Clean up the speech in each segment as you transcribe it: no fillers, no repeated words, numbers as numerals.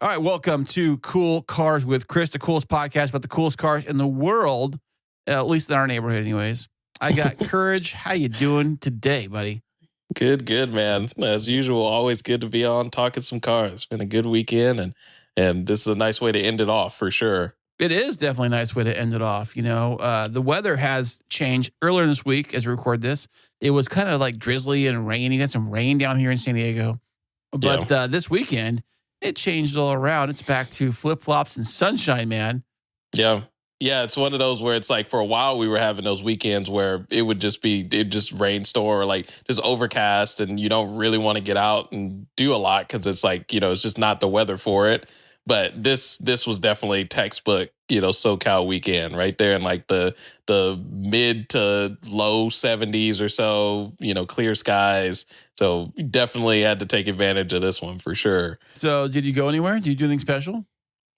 All right, welcome to Cool Cars with Chris, the coolest podcast about the coolest cars in the world, at least in our neighborhood anyways. I got Courage. How you doing today, buddy? Good, man. As usual, always good to be on talking some cars. Been a good weekend, and this is a nice way to end it off for sure. It is definitely a nice way to end it off. You know, the weather has changed earlier this week as we record this. It was kind of like drizzly and rainy. We had some rain down here in San Diego. But this weekend, it changed all around. It's back to flip-flops and sunshine, man. Yeah. Yeah, it's one of those where it's like for a while we were having those weekends where it just rainstorm or like just overcast and you don't really want to get out and do a lot because it's like, it's just not the weather for it. But this was definitely textbook, SoCal weekend right there in like the mid to low 70s or so, clear skies. So definitely had to take advantage of this one for sure. So did you go anywhere? Did you do anything special?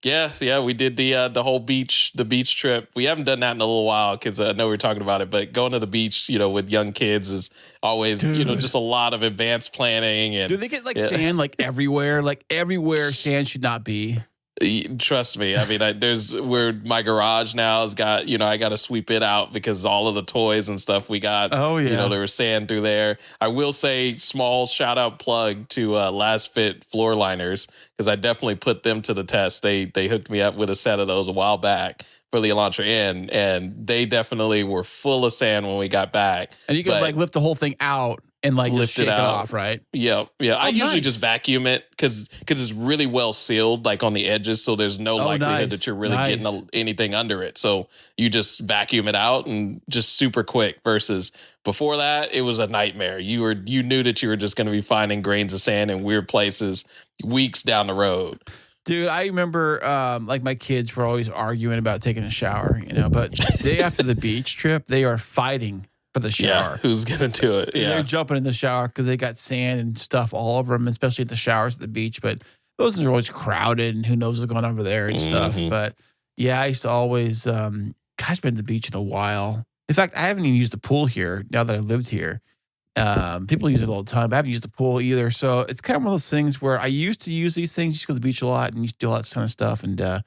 Yeah, we did the whole beach trip. We haven't done that in a little while because I know we were talking about it, but going to the beach, with young kids is always, just a lot of advanced planning. And do they get sand like everywhere? Like everywhere sand should not be. Trust me. I mean, there's where my garage now has got, I got to sweep it out because all of the toys and stuff we got, oh yeah, there was sand through there. I will say small shout out plug to Last Fit floor liners because I definitely put them to the test. They hooked me up with a set of those a while back for the Elantra Inn, and they definitely were full of sand when we got back. And you could lift the whole thing out and just shake it off, right? Yeah. I usually just vacuum it because it's really well sealed, like on the edges, so there's no likelihood that you're really getting anything under it. So you just vacuum it out and just super quick. Versus before that, it was a nightmare. You knew that you were just going to be finding grains of sand in weird places weeks down the road. Dude, I remember my kids were always arguing about taking a shower, but day after the beach trip, they are fighting for the shower. Yeah, who's going to do it? Yeah. They're jumping in the shower because they got sand and stuff all over them, especially at the showers at the beach. But those are always crowded and who knows what's going on over there and stuff. But yeah, I used to always, been to the beach in a while. In fact, I haven't even used the pool here now that I lived here. People use it all the time, but I haven't used the pool either. So it's kind of one of those things where I used to use these things, used to go to the beach a lot and used to do all that kind of stuff. And I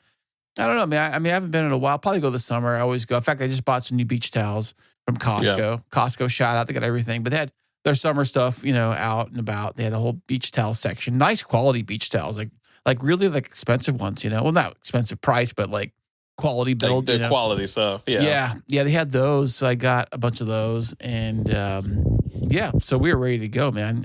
don't know, man. I haven't been in a while. I'll probably go this summer. I always go. In fact, I just bought some new beach towels from Costco. Yeah. Costco, shout out. They got everything. But they had their summer stuff, out and about. They had a whole beach towel section. Nice quality beach towels. Like really expensive ones, Well, not expensive price, but quality build. Like quality stuff. Yeah. Yeah. They had those. So I got a bunch of those. And so we were ready to go, man.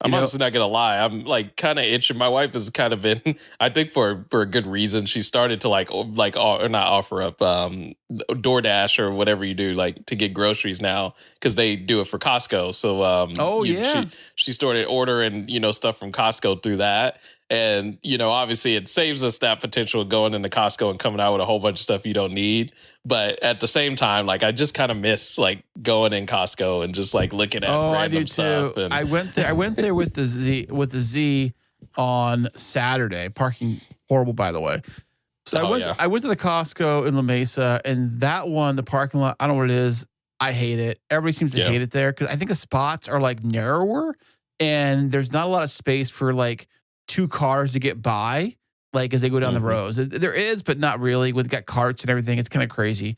I'm honestly not going to lie. I'm kind of itching. My wife has kind of been, I think for a good reason, she started to or not offer up DoorDash or whatever you do, to get groceries now because they do it for Costco. So, she started ordering, stuff from Costco through that. And, obviously it saves us that potential of going into Costco and coming out with a whole bunch of stuff you don't need. But at the same time, I just kind of miss going in Costco and just looking at random stuff. And I went there with the Z on Saturday. Parking horrible, by the way. So I went to the Costco in La Mesa, and that one, the parking lot, I don't know what it is. I hate it. Everybody seems to hate it there because I think the spots are narrower and there's not a lot of space for two cars to get by, as they go down the rows. There is, but not really. We've got carts and everything. It's kind of crazy.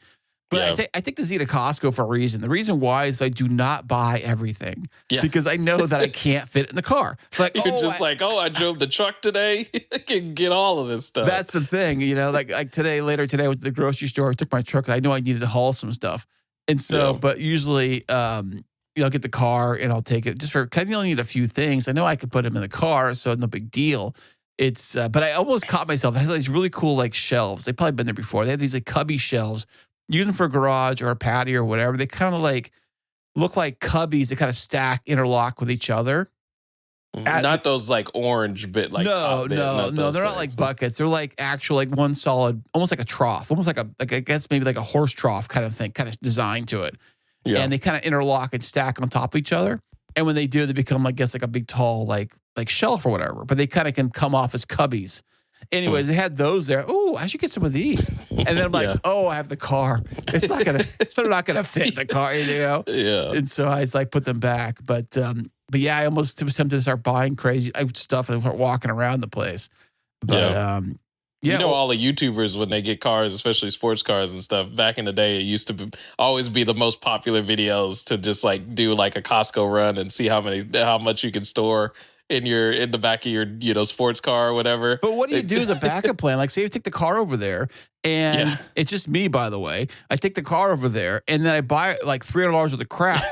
But I take the Z to Costco for a reason. The reason why is I do not buy everything because I know that I can't fit in the car. It's I drove the truck today. I can get all of this stuff. That's the thing, later today, I went to the grocery store. I took my truck. I know I needed to haul some stuff. And so, but usually, I'll get the car and I'll take it just for, because I only need a few things. I know I could put them in the car, so no big deal. It's, but I almost caught myself. I had these really cool shelves. They've probably been there before. They have these cubby shelves, use them for a garage or a patio or whatever. They kind of look like cubbies that kind of stack, interlock with each other. Not those orange bit no, they're not like buckets. They're actual one solid, almost like a trough, almost I guess maybe a horse trough kind of thing, kind of designed to it. Yeah. And they kind of interlock and stack on top of each other. And when they do, they become, I guess, a big tall, shelf or whatever. But they kind of can come off as cubbies. Anyways, they had those there. Oh, I should get some of these. And then I'm I have the car. It's not gonna fit in the car, Yeah. And so I put them back. But But yeah, I almost was tempted to start buying crazy stuff and start walking around the place. But you know, all the YouTubers, when they get cars, especially sports cars and stuff, back in the day, it used to always be the most popular videos to just like do like a Costco run and see how much you can store in the back of your sports car or whatever. But what do you do as a backup plan? Like, say you take the car over there, and it's just me, by the way. I take the car over there, and then I buy like $300 worth of crap,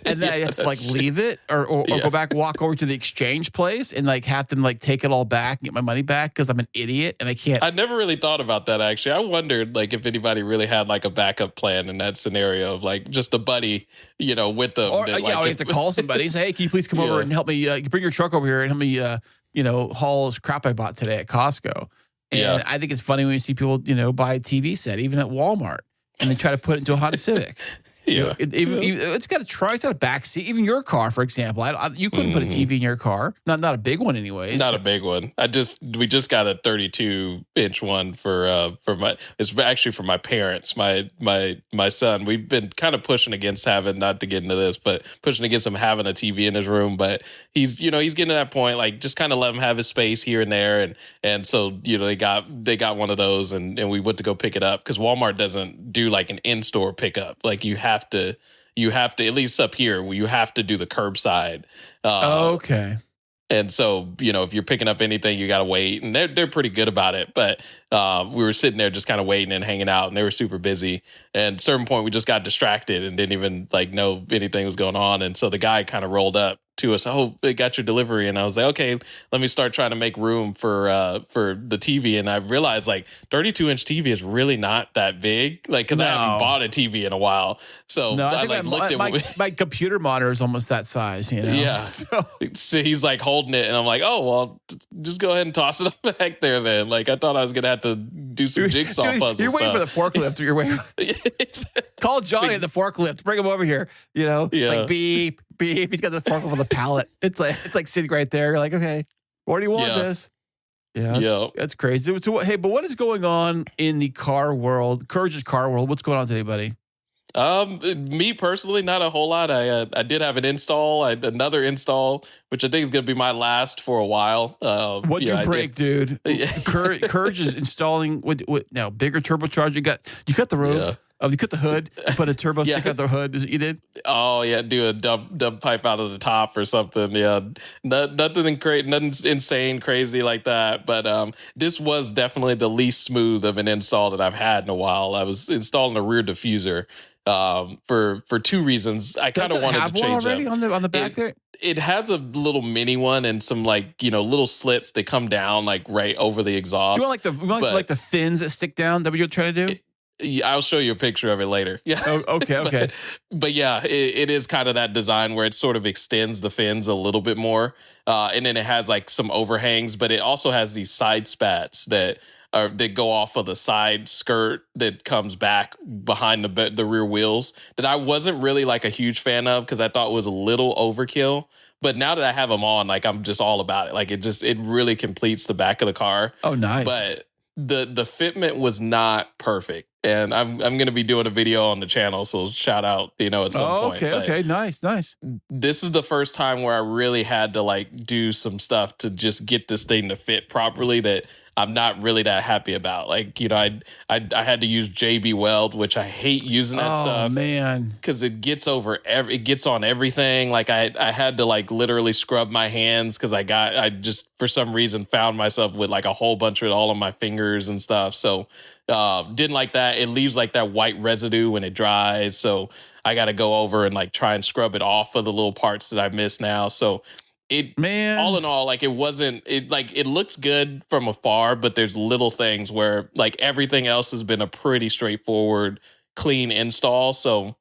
and then I have to like leave it or go back, walk over to the exchange place, and like have them like take it all back and get my money back because I'm an idiot and I can't. I never really thought about that actually. I wondered like if anybody really had like a backup plan in that scenario of like just a buddy, with them. Or I have to call somebody and say, hey, can you please come over and help me? Bring your truck over here and help me, haul this crap I bought today at Costco. And I think it's funny when you see people, buy a TV set, even at Walmart, and they try to put it into a Honda Civic. It's got it's got a back seat. Even your car, for example, you couldn't put a TV in your car. Not a big one, anyway. Not a big one. We just got a 32-inch one for it's actually for my parents. My son. We've been kind of pushing against not to get into this, but pushing against him having a TV in his room. But he's getting to that point. Like just kind of let him have his space here and there, and so they got one of those, and we went to go pick it up because Walmart doesn't do like an in-store pickup. Like you have to at least up here where you have to do the curbside. Okay. And so, if you're picking up anything, you got to wait, and they're pretty good about it. But we were sitting there just kind of waiting and hanging out, and they were super busy. And at a certain point, we just got distracted and didn't even like know anything was going on. And so the guy kind of rolled up to us. Oh, they got your delivery, and I was like, okay, let me start trying to make room for the TV. And I realized like 32-inch TV is really not that big, like because I haven't bought a TV in a while. So I think my computer monitor is almost that size. Yeah. So he's like holding it, and I'm like, oh well, just go ahead and toss it back there then. Like I thought I was gonna have to do some jigsaw puzzles. You're waiting for the forklift. You're waiting. Call Johnny at the forklift. Bring him over here. Like beep. He's got the forklift on the pallet. It's like sitting right there. You're like, okay, where do you want this? Yeah, that's crazy. So, hey, but what is going on in the car world, Courage's car world? What's going on today, buddy? Me personally, not a whole lot. I did have an install, another install, which I think is going to be my last for a while. What'd you break, dude? Courage is installing what now? Bigger turbocharger. You cut the roof. Yeah. You cut the hood, you put a turbo stick out the hood. Is it you did? Oh yeah, do a dump pipe out of the top or something. Yeah, nothing insane, crazy like that. But this was definitely the least smooth of an install that I've had in a while. I was installing a rear diffuser for two reasons. I kind of wanted to change already on the back there. It has a little mini one and some little slits that come down like right over the exhaust. Do you want like the fins that stick down? That what you're trying to do? I'll show you a picture of it later. Yeah. Oh, okay. but yeah, it is kind of that design where it sort of extends the fins a little bit more. And then it has like some overhangs, but it also has these side spats that go off of the side skirt that comes back behind the rear wheels that I wasn't really like a huge fan of because I thought it was a little overkill. But now that I have them on, like I'm just all about it. Like it really completes the back of the car. Oh, nice. But the fitment was not perfect. And I'm going to be doing a video on the channel, so shout out, at some point. Okay, nice. This is the first time where I really had to like do some stuff to just get this thing to fit properly that I'm not really that happy about. Like, I had to use JB Weld, which I hate using that stuff. Oh man, because it gets on everything. Like I had to like literally scrub my hands because I just for some reason found myself with like a whole bunch of it all on my fingers and stuff. So didn't like that. It leaves like that white residue when it dries. So I got to go over and like try and scrub it off of the little parts that I missed now. So all in all, like it looks good from afar, but there's little things where like everything else has been a pretty straightforward, clean install. So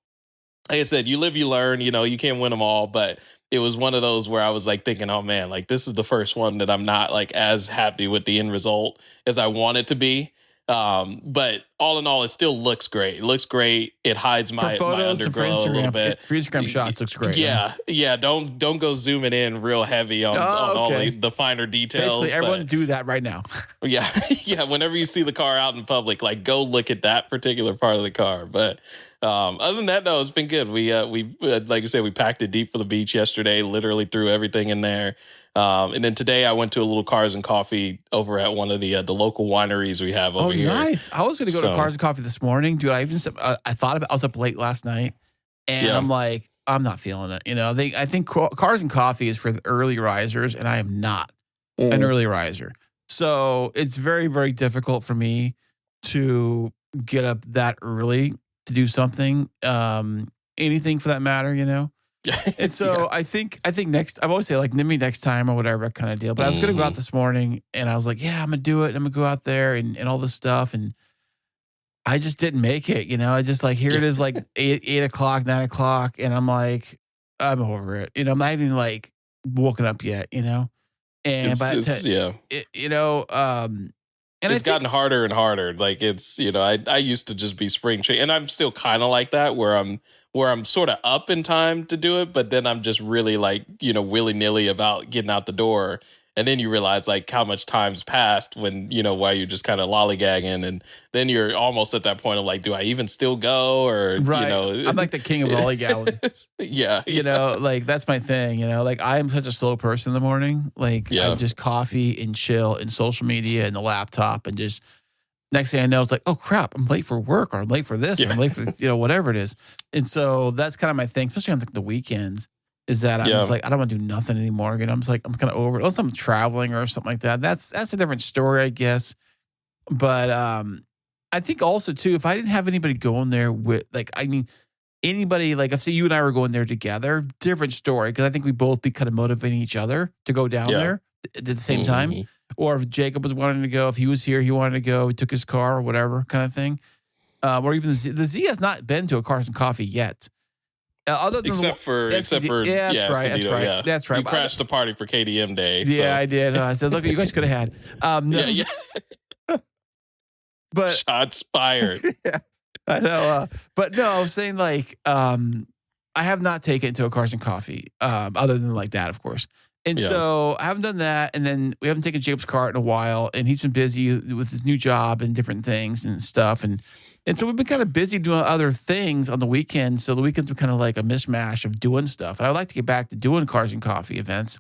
like I said, you live, you learn, you can't win them all, but it was one of those where I was like thinking, oh man, like this is the first one that I'm not like as happy with the end result as I want it to be. But all in all, it still looks great. It looks great. It hides my underglow a little bit. For Instagram shots, looks great. Yeah. Don't go zooming in real heavy on all the finer details. Basically, everyone do that right now. Yeah. Whenever you see the car out in public, like go look at that particular part of the car. But other than that, no, it's been good. We like I said, we packed it deep for the beach yesterday. Literally threw everything in there. And then today I went to a little Cars and Coffee over at one of the local wineries we have over here. Oh, nice. I was going to go to Cars and Coffee this morning. Dude, I thought about I was up late last night, and I'm like, I'm not feeling it. You know, I think Cars and Coffee is for the early risers, and I am not an early riser. So it's very, very difficult for me to get up that early to do something, anything for that matter, you know? And so I think next, I always say like maybe next time or whatever kind of deal. But I was going to go out this morning and I was like, yeah, I'm going to do it. I'm going to go out there and all this stuff. And I just didn't make it, you know, I just like, here it is like 8 o'clock, 9 o'clock. And I'm like, I'm over it. You know, I'm not even like woken up yet, you know? And you know, and it's gotten harder and harder. Like it's, you know, I used to just be spring chicken, and I'm still kind of like that where I'm sort of up in time to do it, but then I'm just really like, you know, willy-nilly about getting out the door. And then you realize like how much time's passed when, you know, while you're just kind of lollygagging, and then you're almost at that point of like, do I even still go? Or, you know, I'm like the king of lollygagging. You know, like that's my thing, you know, like I am such a slow person in the morning. Like I'm just coffee and chill and social media and the laptop, and just next thing I know, it's like, oh crap, I'm late for work, or I'm late for this, or I'm late for, you know, whatever it is. And so that's kind of my thing, especially on the weekends, is that I'm just like, I don't want to do nothing anymore. You know, I'm just like, I'm kind of over it. Unless I'm traveling or something like that. That's a different story, I guess. But I think also too, if I didn't have anybody going there with, like, I mean, anybody, like if say you and I were going there together, different story. Because I think we both be kind of motivating each other to go down there at the same time. Or if Jacob was wanting to go, if he was here, he wanted to go, he took his car or whatever kind of thing. Or even the Z has not been to a Cars and Coffee yet. Other than except for that's right. Yeah. That's right. You crashed the party for KDM Day. Yeah, so. I did. I said, look, you guys could have had. No. But shots fired. Yeah, I know. But no, I was saying like I have not taken it to a Cars and Coffee, other than like that, of course. And so I haven't done that, and then we haven't taken Jacob's car in a while, and he's been busy with his new job and different things and stuff, and so we've been kind of busy doing other things on the weekends. So the weekends are kind of like a mishmash of doing stuff. And I'd like to get back to doing Cars and Coffee events.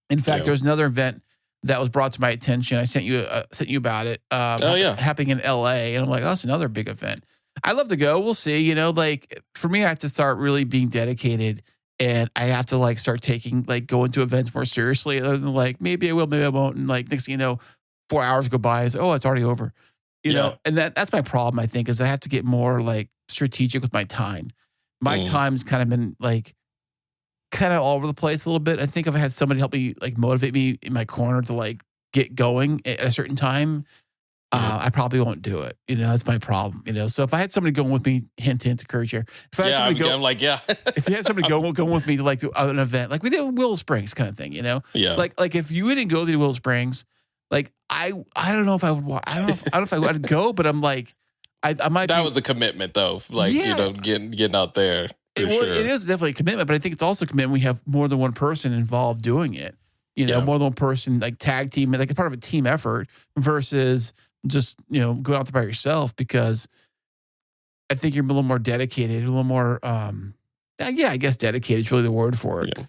In fact, there was another event that was brought to my attention. I sent you about it. Happening in LA, and I'm like, oh, that's another big event. I love to go. We'll see. You know, like for me, I have to start really being dedicated, and I have to like start taking like going to events more seriously. Other than like maybe I will, maybe I won't. And like next thing you know, 4 hours go by, and it's it's already over. You know, and that's my problem, I think, is I have to get more like strategic with my time. My time's kind of been like kind of all over the place a little bit. I think if I had somebody help me, like motivate me in my corner to like get going at a certain time, I probably won't do it. You know, that's my problem. You know, so if I had somebody going with me, hint, encourage here. If I had somebody if you had somebody going with me to like do an event, like we did in Willow Springs kind of thing, you know, like if you didn't go to Willow Springs, like I don't know if I would. I don't know if I would go, but I'm like, I might. That was a commitment, though. Like you know, getting out there. It is definitely a commitment, but I think it's also a commitment. We have more than one person involved doing it. You know, more than one person, like tag team, like a part of a team effort versus just going out there by yourself. Because I think you're a little more dedicated, a little more. I guess dedicated is really the word for it. Yeah.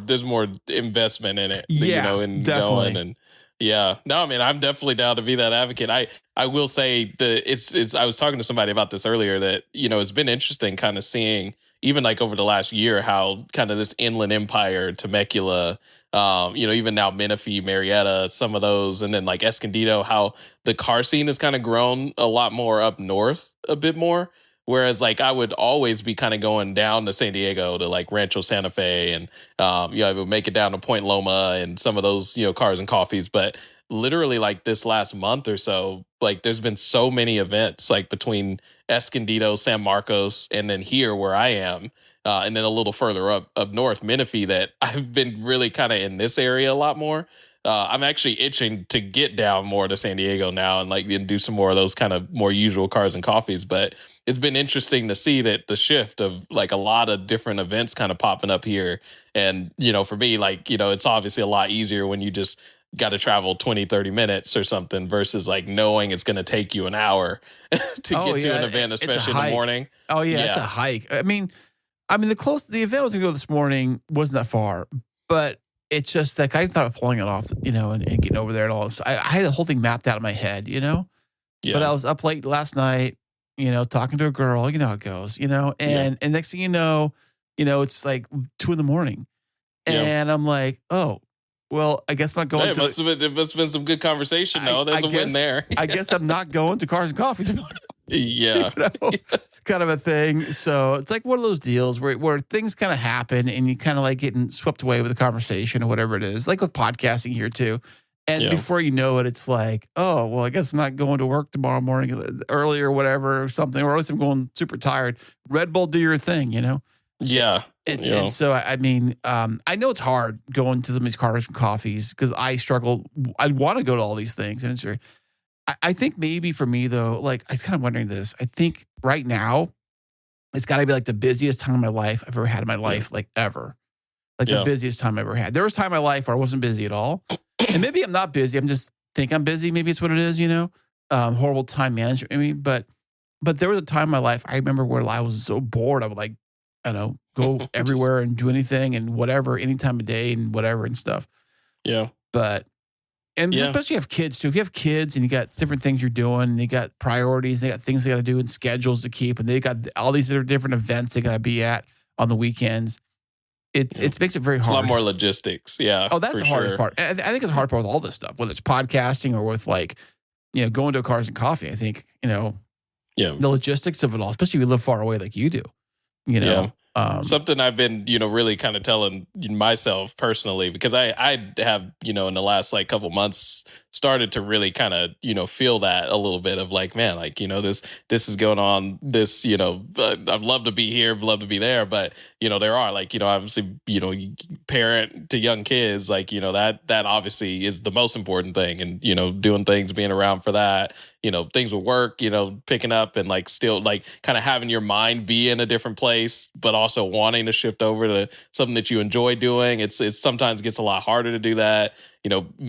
There's more investment in it. Definitely. Going and. Yeah, no, I mean, I'm definitely down to be that advocate. I will say it's. I was talking to somebody about this earlier that it's been interesting kind of seeing even like over the last year how kind of this inland empire, Temecula, even now Menifee, Marietta, some of those, and then like Escondido, how the car scene has kind of grown a lot more up north, a bit more. Whereas like I would always be kind of going down to San Diego to like Rancho Santa Fe and, I would make it down to Point Loma and some of those, Cars and Coffees. But literally like this last month or so, like there's been so many events like between Escondido, San Marcos, and then here where I am. And then a little further up north, Menifee, that I've been really kind of in this area a lot more. I'm actually itching to get down more to San Diego now and do some more of those kind of more usual cars and coffees. But it's been interesting to see that the shift of like a lot of different events kind of popping up here. And, for me, it's obviously a lot easier when you just got to travel 20, 30 minutes or something versus like knowing it's going to take you an hour to get to an event, especially in the morning. Oh yeah, it's a hike. I mean, the event I was going to go this morning wasn't that far, but it's just like I thought of pulling it off, and getting over there and all this. I had the whole thing mapped out in my head, Yeah. But I was up late last night, talking to a girl, you know how it goes, and next thing you know, it's like 2 a.m. And I'm like, oh, well, I guess I'm not going it must have been some good conversation, though. There's a win there. I guess I'm not going to Cars and Coffee tomorrow. Yeah. Kind of a thing. So it's like one of those deals where things kind of happen and you kind of like getting swept away with the conversation or whatever it is, like with podcasting here too. And before you know it, it's like, oh, well, I guess I'm not going to work tomorrow morning early or whatever or something, or at least I'm going super tired. Red Bull, do your thing, Yeah. And so, I know it's hard going to some of these cars and coffees because I struggle. I want to go to all these things. And I think maybe for me, though, like I was kind of wondering this. I think right now, it's got to be like the busiest time of my life I've ever had in my life, like ever. Like the busiest time I ever had. There was time in my life where I wasn't busy at all. And maybe I'm not busy. I'm just think I'm busy. Maybe it's what it is, horrible time management. But there was a time in my life I remember where I was so bored. I would like, I don't know, go everywhere and do anything and whatever, any time of day and whatever and stuff. Yeah. But, especially if you have kids too. If you have kids and you got different things you're doing, and they got priorities, they got things they got to do and schedules to keep, and they got all these different events they got to be at on the weekends. It makes it very hard. It's a lot more logistics. Yeah. Oh, that's the hardest part. I think it's the hard part with all this stuff, whether it's podcasting or with like, going to Cars and Coffee. I think, the logistics of it all, especially if you live far away like you do, something I've been, really kind of telling myself personally, because I have, in the last like couple months started to really kind of, feel that a little bit of like, man, like, this is going on, this, I'd love to be here, love to be there. But, there are like, obviously, parent to young kids, like, that obviously is the most important thing. And, doing things, being around for that, things with work, picking up and like still like kind of having your mind be in a different place, but also wanting to shift over to something that you enjoy doing. It sometimes gets a lot harder to do that,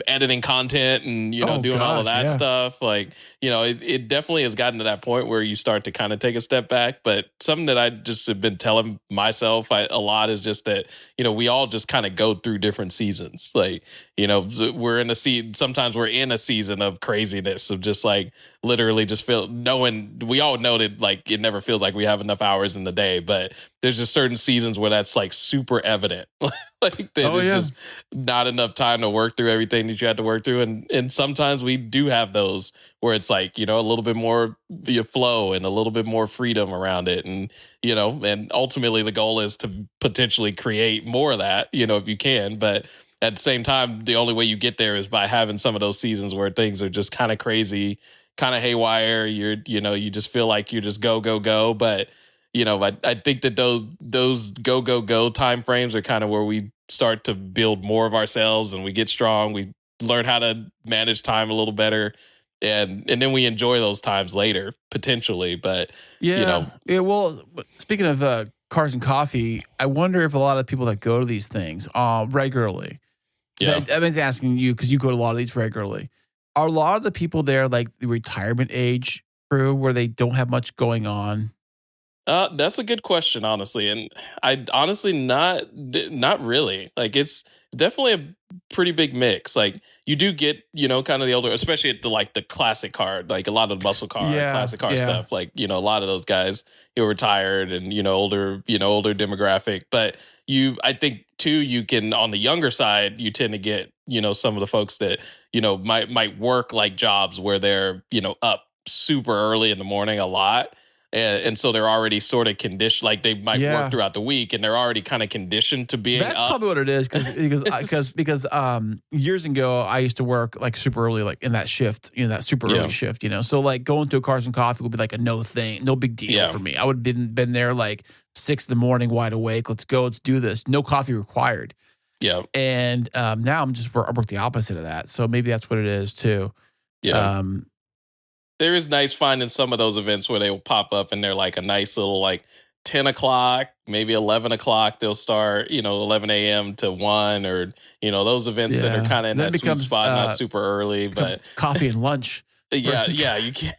editing content and, doing all of that stuff. Like, it definitely has gotten to that point where you start to kind of take a step back. But something that I just have been telling myself a lot is just that, we all just kind of go through different seasons. Like, we're in a season, sometimes we're in a season of craziness of just like literally just knowing, we all know that like it never feels like we have enough hours in the day, but there's just certain seasons where that's like super evident. Like there's just not enough time to work through everything that you had to work through. And sometimes we do have those where it's like, a little bit more flow and a little bit more freedom around it. And, and ultimately the goal is to potentially create more of that, if you can. But at the same time, the only way you get there is by having some of those seasons where things are just kind of crazy, kind of haywire. You just feel like you're just go, go, go. But, I think that those go, go, go time frames are kind of where we start to build more of ourselves and we get strong. We learn how to manage time a little better. And then we enjoy those times later, potentially. But, Yeah, well, speaking of Cars and Coffee, I wonder if a lot of people that go to these things regularly, I've been asking you because you go to a lot of these regularly, are a lot of the people there like the retirement age crew where they don't have much going on? That's a good question, honestly. And I honestly not really. Like it's definitely a pretty big mix. Like you do get, kind of the older, especially at the classic car, like a lot of the muscle car, classic car stuff. Like, a lot of those guys who are retired and, older demographic. But I think too, you can, on the younger side, you tend to get, some of the folks that, might work like jobs where they're, up super early in the morning a lot. And so they're already sort of conditioned, like they might work throughout the week, and they're already kind of conditioned to being. That's probably what it is, because years ago I used to work like super early, like in that shift, that super early shift, So like going to a Cars and Coffee would be like a no big deal for me. I would have been there like 6 a.m, wide awake. Let's go, let's do this. No coffee required. Yeah. And now I work the opposite of that. So maybe that's what it is too. Yeah. There is nice finding some of those events where they will pop up and they're like a nice little like 10 o'clock, maybe 11 o'clock. They'll start, 11 a.m. to 1 or, those events that are kind of in that sweet spot, not super early. But coffee and lunch. Yeah, you can't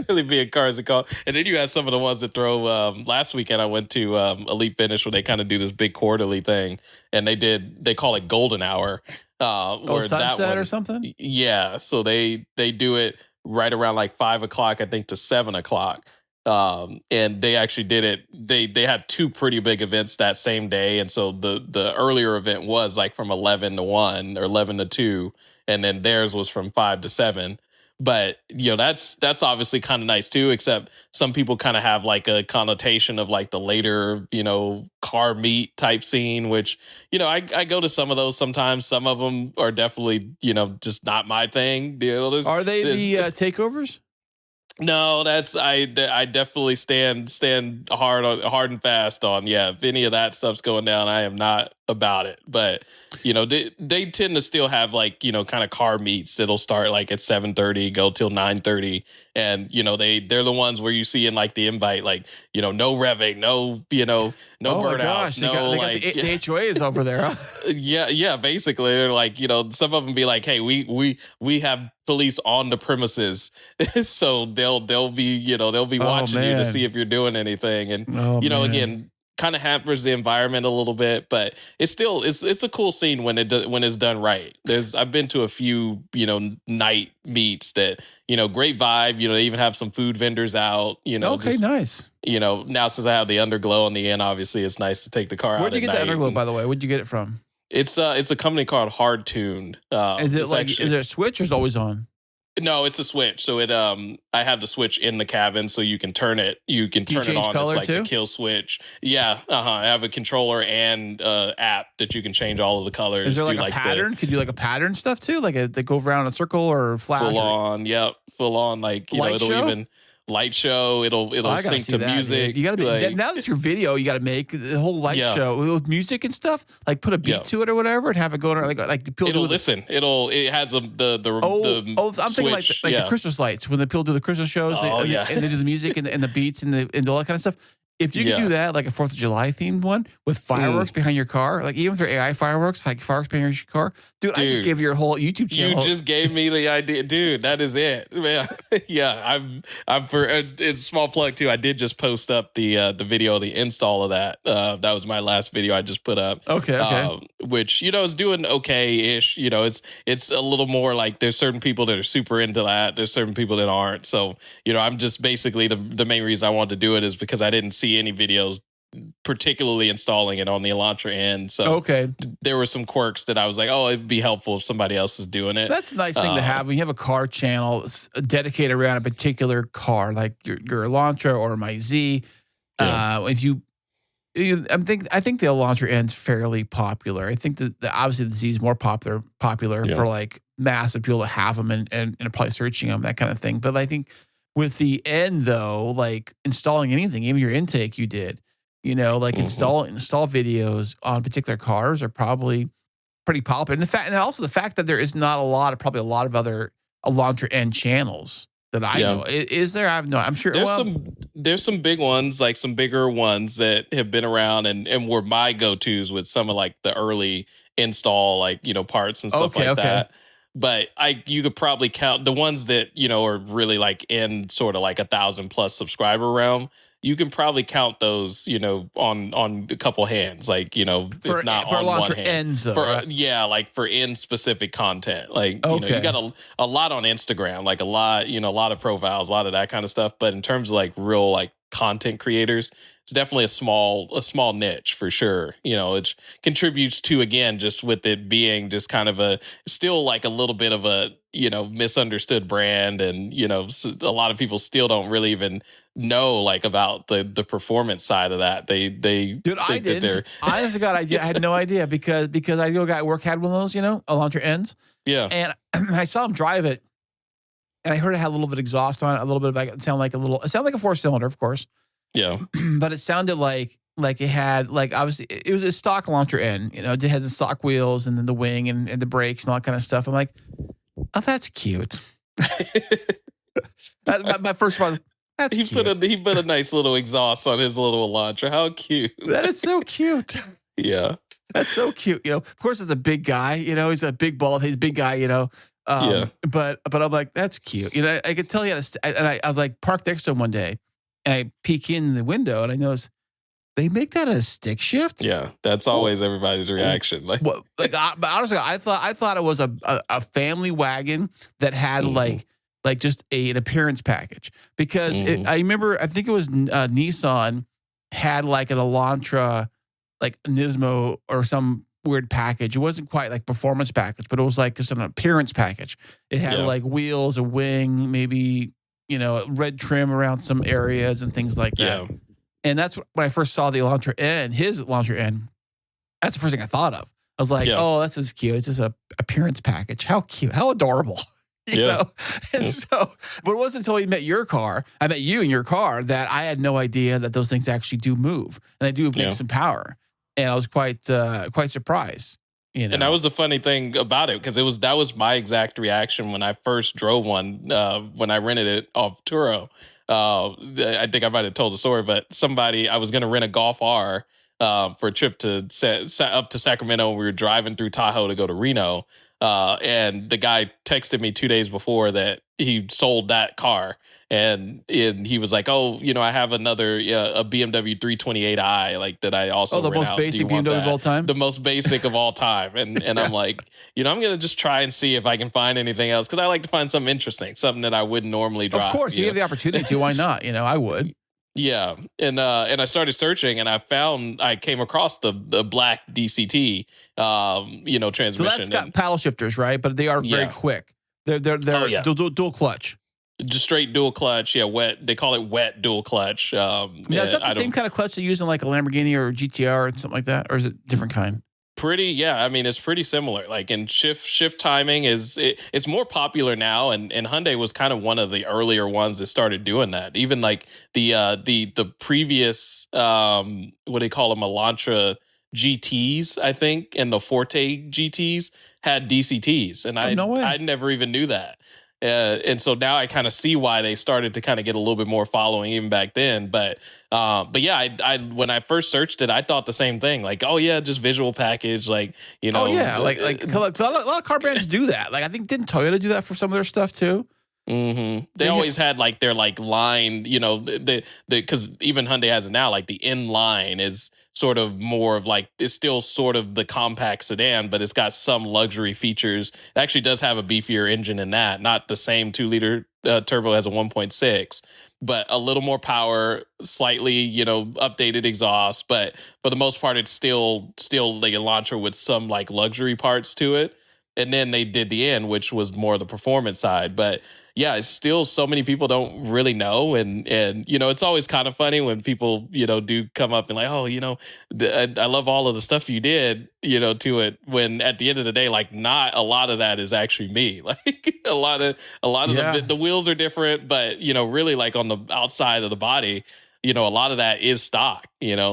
really be in cars and call. And then you have some of the ones that throw. Last weekend I went to Elite Finish where they kind of do this big quarterly thing, and they call it Golden Hour. Where sunset or something. Yeah, so they do it right around like 5 o'clock, I think, to 7 o'clock. And they actually did it. They had two pretty big events that same day, and so the earlier event was like from 11 to 1 or 11 to 2, and then theirs was from 5 to 7. But that's obviously kind of nice too, except some people kind of have like a connotation of like the later car meet type scene, which I go to some of those sometimes. Some of them are definitely just not my thing. Are they the takeovers? No, I definitely stand hard and fast on. Yeah, if any of that stuff's going down, I am not about it. But they tend to still have like kind of car meets that'll start like at 7:30, go till 9:30, and they're the ones where you see in like the invite like no revving, no burnouts, they got the HOAs over there. Huh? Yeah, basically they're like some of them be like, hey, we have police on the premises, so they'll be watching you to see if you're doing anything, and again, kind of hampers the environment a little bit, but it's still it's a cool scene when it's done right. I've been to a few night meets that great vibe. They even have some food vendors out. Nice. Now since I have the Underglow on the end, obviously it's nice to take the car out. Where'd you get the Underglow, by the way? Where'd you get it from? It's a company called Hard Tuned. Is it is it a switch or is it always on? No, it's a switch. So I have the switch in the cabin, so you can turn it. You can turn it on. Color it's like too? the kill switch. Yeah, I have a controller and app that you can change all of the colors. Is there like a pattern? Could you like a pattern stuff too? Like they go around in a circle or flash? Full on. Yep. Full on. Like it'll even light show. It'll sync to music. Dude. You gotta be now that's your video. You gotta make the whole light show with music and stuff. Like put a beat to it or whatever, and have it going like it'll listen. It has I'm thinking like the Christmas lights when the people do the Christmas shows. And they do the music and the beats and all that kind of stuff. If you could do that, like a 4th of July themed one with fireworks behind your car, like even if they're AI fireworks, like fireworks behind your car, dude, I just gave you your whole YouTube channel. You just gave me the idea, dude. That is it, man. Yeah, I'm for it's a small plug too. I did just post up the video, the install of that. That was my last video I just put up. Okay. Which is doing okay-ish. It's a little more like there's certain people that are super into that. There's certain people that aren't. So I'm just basically the main reason I wanted to do it is because I didn't see any videos particularly installing it on the Elantra end. So there were some quirks that I was like, oh, it'd be helpful if somebody else is doing it. That's a nice thing to have when you have a car channel dedicated around a particular car, like your Elantra or my Z. I think the Elantra end's fairly popular. I think that obviously the Z is more popular for like massive people that have them and are probably searching them, that kind of thing. But I think with the end though, like installing anything, even your intake you did, install videos on particular cars are probably pretty popular. And also the fact that there is not a lot of other Elantra end channels that I know. Is there? I'm sure. There's some big ones, like some bigger ones that have been around and were my go-tos with some of like the early install, like, parts and stuff that. But you could probably count the ones that, are really like in sort of like 1,000+ subscriber realm. You can probably count those, on a couple hands, like, if not on one hand. Ends, though, like for end specific content. Like, you got a lot on Instagram, like a lot of profiles, a lot of that kind of stuff. But in terms of like real like content creators, it's definitely a small niche for sure. It contributes to, again, just with it being just kind of still like a little bit of a, misunderstood brand. And, a lot of people still don't really even know like about the performance side of that. I didn't. Honestly, God, I had no idea because I know a guy at work had one of those, Elantra ends. Yeah. And I saw him drive it and I heard it had a little bit of exhaust on it, a little bit of like, it sounded like a 4-cylinder, of course. Yeah. But it sounded like like it had like obviously it was a stock Elantra N. You know, it had the stock wheels and then the wing and the brakes and all that kind of stuff. I'm like, oh, that's cute. my first one. That's he cute. He put a nice little exhaust on his little Elantra. How cute! That is so cute. Yeah, that's so cute. You know, of course, it's a big guy. You know, he's a big bald. He's a big guy. You know. But I'm like, that's cute. You know, I could tell he had I was like parked next to him one day, and I peek in the window and I noticed. They make that a stick shift? Yeah, that's always everybody's reaction. Like, but honestly, I thought it was a family wagon that had like just an appearance package because I remember I think it was Nissan had like an Elantra, like Nismo or some weird package. It wasn't quite like performance package, but it was like just an appearance package. It had like wheels, a wing, maybe red trim around some areas and things like that. And that's when I first saw the Elantra N, his Elantra N. That's the first thing I thought of. I was like, oh, that's just cute. It's just a appearance package. How cute. How adorable. You know? And so, but it wasn't until I met your car, I met you in your car, that I had no idea that those things actually do move. And they do make some power. And I was quite surprised. You know? And that was the funny thing about it, because that was my exact reaction when I first drove one, when I rented it off Turo. I think I might have told the story, but I was going to rent a Golf R for a trip up to Sacramento. We were driving through Tahoe to go to Reno. And the guy texted me 2 days before that he sold that car. And he was like, oh, I have another, a BMW 328i, like that I also the most basic BMW of all time? The most basic of all time. And I'm like, I'm going to just try and see if I can find anything else. Cause I like to find something interesting, something that I wouldn't normally drive. Of course, you have the opportunity to, why not? I would. Yeah. And I started searching and I came across the black DCT, transmission. So that's got paddle shifters, right? But they are very quick. They're dual clutch. Just straight dual clutch, wet. They call it wet dual clutch. Now, is that the same kind of clutch they use in like a Lamborghini or a GTR or something like that, or is it a different kind? It's pretty similar. Like in shift timing it's more popular now, and Hyundai was kind of one of the earlier ones that started doing that. Even like the previous what do they call them, Elantra GTs, I think, and the Forte GTs had DCTs, and I never even knew that. And so now I kind of see why they started to kind of get a little bit more following even back then. But yeah, I when I first searched it, I thought the same thing. Like, oh yeah, just visual package, like Oh yeah, like a lot of car brands do that. Like I think didn't Toyota do that for some of their stuff too? Mm-hmm. They always had like their like line, because even Hyundai has it now. Like the N line is sort of more of like, it's still sort of the compact sedan, but it's got some luxury features. It actually does have a beefier engine in that, not the same 2-liter turbo as a 1.6, but a little more power, slightly, updated exhaust. But for the most part, it's still like a Elantra with some like luxury parts to it. And then they did the N, which was more the performance side. But yeah, it's still so many people don't really know. And it's always kind of funny when people, do come up and like, oh, I love all of the stuff you did, to it. When at the end of the day, like not a lot of that is actually me. Like a lot of the wheels are different, but, really like on the outside of the body, a lot of that is stock,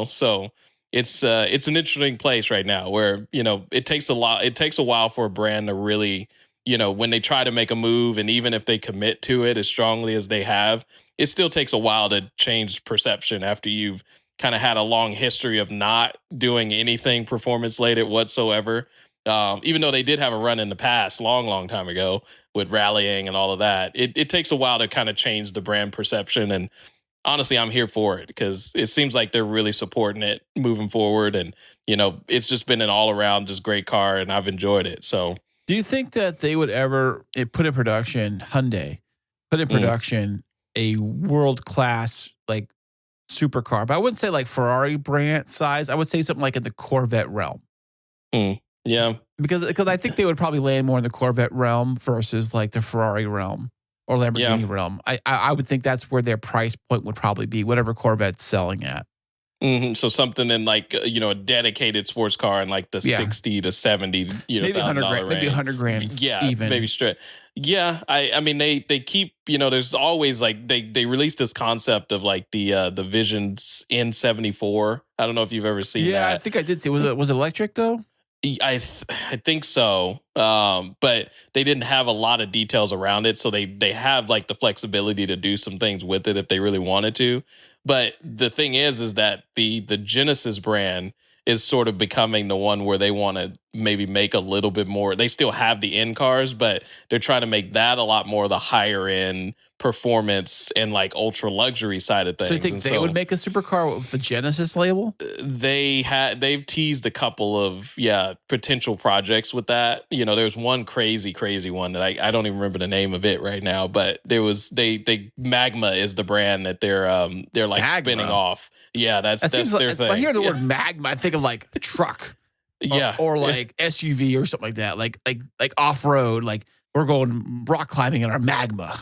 so. It's an interesting place right now where, it takes a while for a brand to really, when they try to make a move, and even if they commit to it as strongly as they have, it still takes a while to change perception after you've kind of had a long history of not doing anything performance related whatsoever. Even though they did have a run in the past, long time ago, with rallying and all of that, it takes a while to kind of change the brand perception. And honestly, I'm here for it because it seems like they're really supporting it moving forward. And, it's just been an all around just great car, and I've enjoyed it. So do you think that they would ever put in production, Hyundai, a world-class, like, supercar? But I wouldn't say like Ferrari brand size. I would say something like in the Corvette realm. Yeah. Because I think they would probably land more in the Corvette realm versus like the Ferrari realm or Lamborghini realm. I would think that's where their price point would probably be, whatever Corvette's selling at. So something in like a dedicated sports car in like the 60 to 70 maybe $100,000, maybe $100,000 yeah, even maybe straight. Yeah, I mean they keep there's always like they released this concept of like the Visions N74. I don't know if you've ever seen that. I think I did see. Was it electric though? I think so, but they didn't have a lot of details around it, so they have like the flexibility to do some things with it if they really wanted to. But the thing is that the Genesis brand is sort of becoming the one where they want to maybe make a little bit more. They still have the N cars, but they're trying to make that a lot more the higher end performance and like ultra luxury side of things. So you think they would make a supercar with the Genesis label? They've teased a couple of potential projects with that. There's one crazy one that I don't even remember the name of it right now, but there was they Magma is the brand that they're like Magma. Spinning off. Yeah, that's their thing. I hear the word Magma, I think of like a truck. Or like SUV or something like that. Like off-road, like we're going rock climbing in our Magma.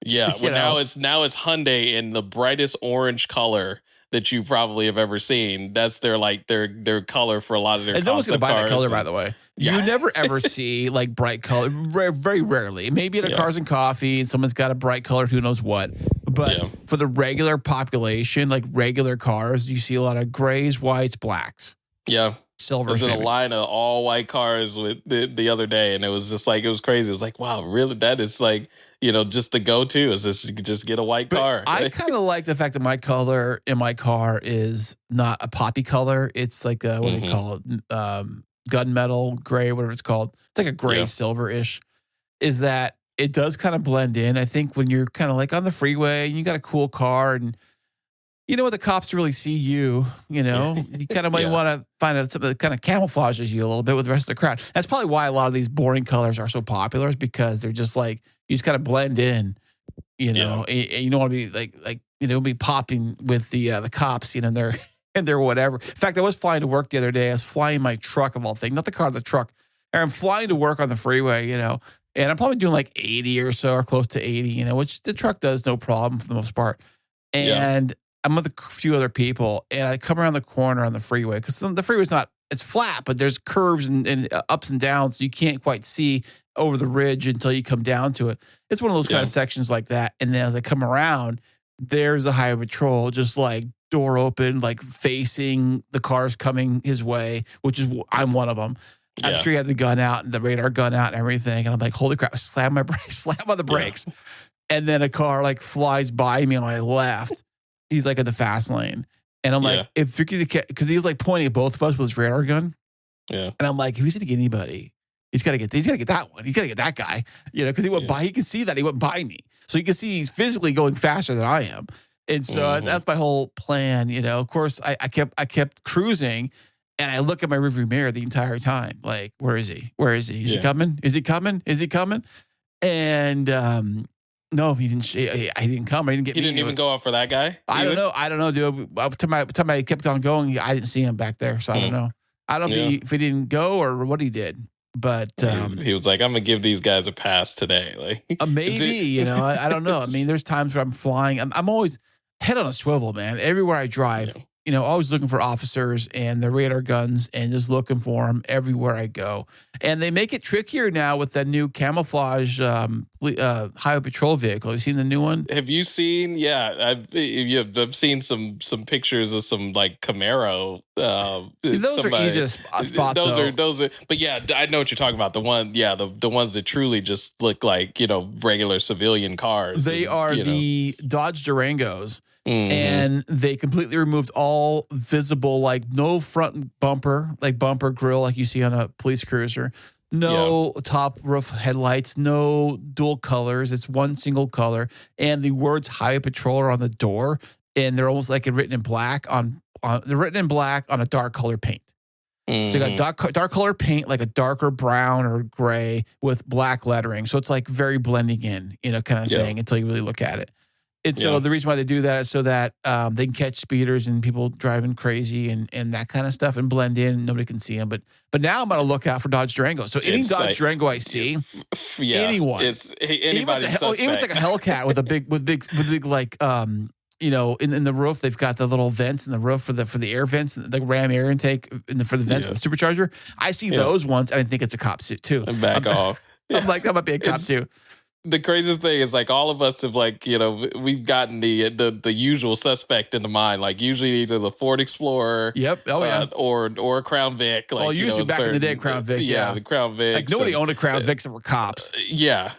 Yeah, well now it's Hyundai in the brightest orange color that you probably have ever seen. That's their color for a lot of their and no one's gonna buy that color, by the way. Yeah. You never ever see like bright color, very rarely. Maybe at a Cars and Coffee and someone's got a bright color, who knows what. But for the regular population, like regular cars, you see a lot of grays, whites, blacks. Yeah. Silver. I was in a line of all white cars with the other day, and it was just like, it was crazy. It was like, wow, really? That is like, just the go-to is just get a white car. I kind of like the fact that my color in my car is not a poppy color. It's like what do they call it? Gunmetal gray, whatever it's called. It's like a gray silver-ish. Is that it does kind of blend in. I think when you're kind of like on the freeway and you got a cool car and the cops really see you, you kind of might want to find out something that kind of camouflages you a little bit with the rest of the crowd. That's probably why a lot of these boring colors are so popular, is because they're just like, you just kind of blend in, and you don't want to be like be popping with the cops, and they're whatever. In fact, I was flying to work the other day. I was flying my truck of all things, not the car, the truck. And I'm flying to work on the freeway, and I'm probably doing like 80 or so, or close to 80, which the truck does no problem for the most part. And I'm with a few other people, and I come around the corner on the freeway, because the freeway's it's flat, but there's curves and ups and downs, so you can't quite see over the ridge until you come down to it. It's one of those kind of sections like that. And then as I come around, there's a highway patrol just like door open, like facing the cars coming his way, which is, I'm one of them. Yeah. I'm sure he had the gun out and the radar gun out and everything. And I'm like, holy crap, slam on the brakes. Yeah. And then a car like flies by me on my left. He's like in the fast lane. And I'm like, if you're going to, because he was like pointing at both of us with his radar gun. Yeah. And I'm like, if he's going to get anybody, he's got to get that one. He's got to get that guy, because he went by, he can see that he went by me. So you can see he's physically going faster than I am. And so that's my whole plan. Of course I kept cruising, and I look at my rearview mirror the entire time. Like, where is he? Where is he? Is he coming? Is he coming? Is he coming? And, no, he didn't. I didn't come. I didn't get. He didn't even go up for that guy. I don't know, dude. By the time I kept on going, I didn't see him back there, so I don't know. I don't know if he didn't go or what he did, but he was like, "I'm gonna give these guys a pass today." Like maybe, I don't know. I mean, there's times where I'm flying. I'm always head on a swivel, man. Everywhere I drive, always looking for officers and the radar guns, and just looking for them everywhere I go. And they make it trickier now with that new camouflage highway patrol vehicle. Have you seen the new one? Have you seen? Yeah, I've seen some pictures of some like Camaro. Those are easy to spot. Those are. But yeah, I know what you're talking about. The one, the ones that truly just look like regular civilian cars. They are the Dodge Durangos. Mm-hmm. And they completely removed all visible, like no front bumper, like bumper grill, like you see on a police cruiser. No top roof headlights, no dual colors. It's one single color. And the words Highway Patrol are on the door, and they're almost like written in black they're written in black on a dark color paint. Mm-hmm. So you got dark color paint, like a darker brown or gray with black lettering. So it's like very blending in, kind of thing until you really look at it. And so the reason why they do that is so that they can catch speeders and people driving crazy and that kind of stuff and blend in. Nobody can see them. But now I'm on a lookout for Dodge Durango. So any Dodge Durango I see, anyone, even if it's like a Hellcat with big like in the roof, they've got the little vents in the roof for the air vents, the Ram air intake for the vents for the supercharger. I see those ones, and I think it's a cop suit too. And back off. I'm like, that might be a cop too. The craziest thing is like all of us have like, we've gotten the usual suspect into mind. Like usually either the Ford Explorer, or a Crown Vic. Like, usually back in the day, Crown Vic, the Crown Vic. Like nobody owned a Crown Vic except for cops. Yeah,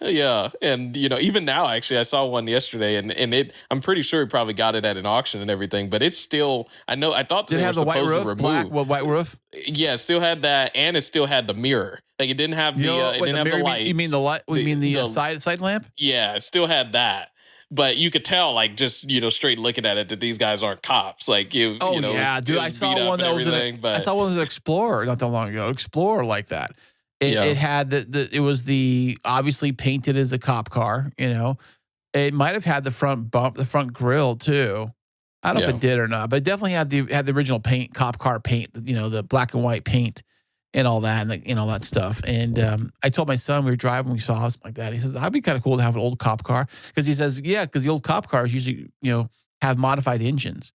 and even now, actually, I saw one yesterday, and I'm pretty sure he probably got it at an auction and everything. But it's still, I thought that did it have the white roof, white roof? Yeah, it still had that, and it still had the mirror. Like it didn't have the lights. You mean the light? We mean the side lamp? Yeah, it still had that, but you could tell, like just straight looking at it, that these guys aren't cops. Like dude, I saw one that was I saw one that was an Explorer not that long ago. Explorer like that. It had it was obviously painted as a cop car. It might have had the front bump, the front grille too. I don't know if it did or not, but it definitely had the original paint, cop car paint. The black and white paint. And all that, and all that stuff. And I told my son, we were driving, we saw something like that. He says, "That'd be kind of cool to have an old cop car," because he says, because the old cop cars usually, have modified engines.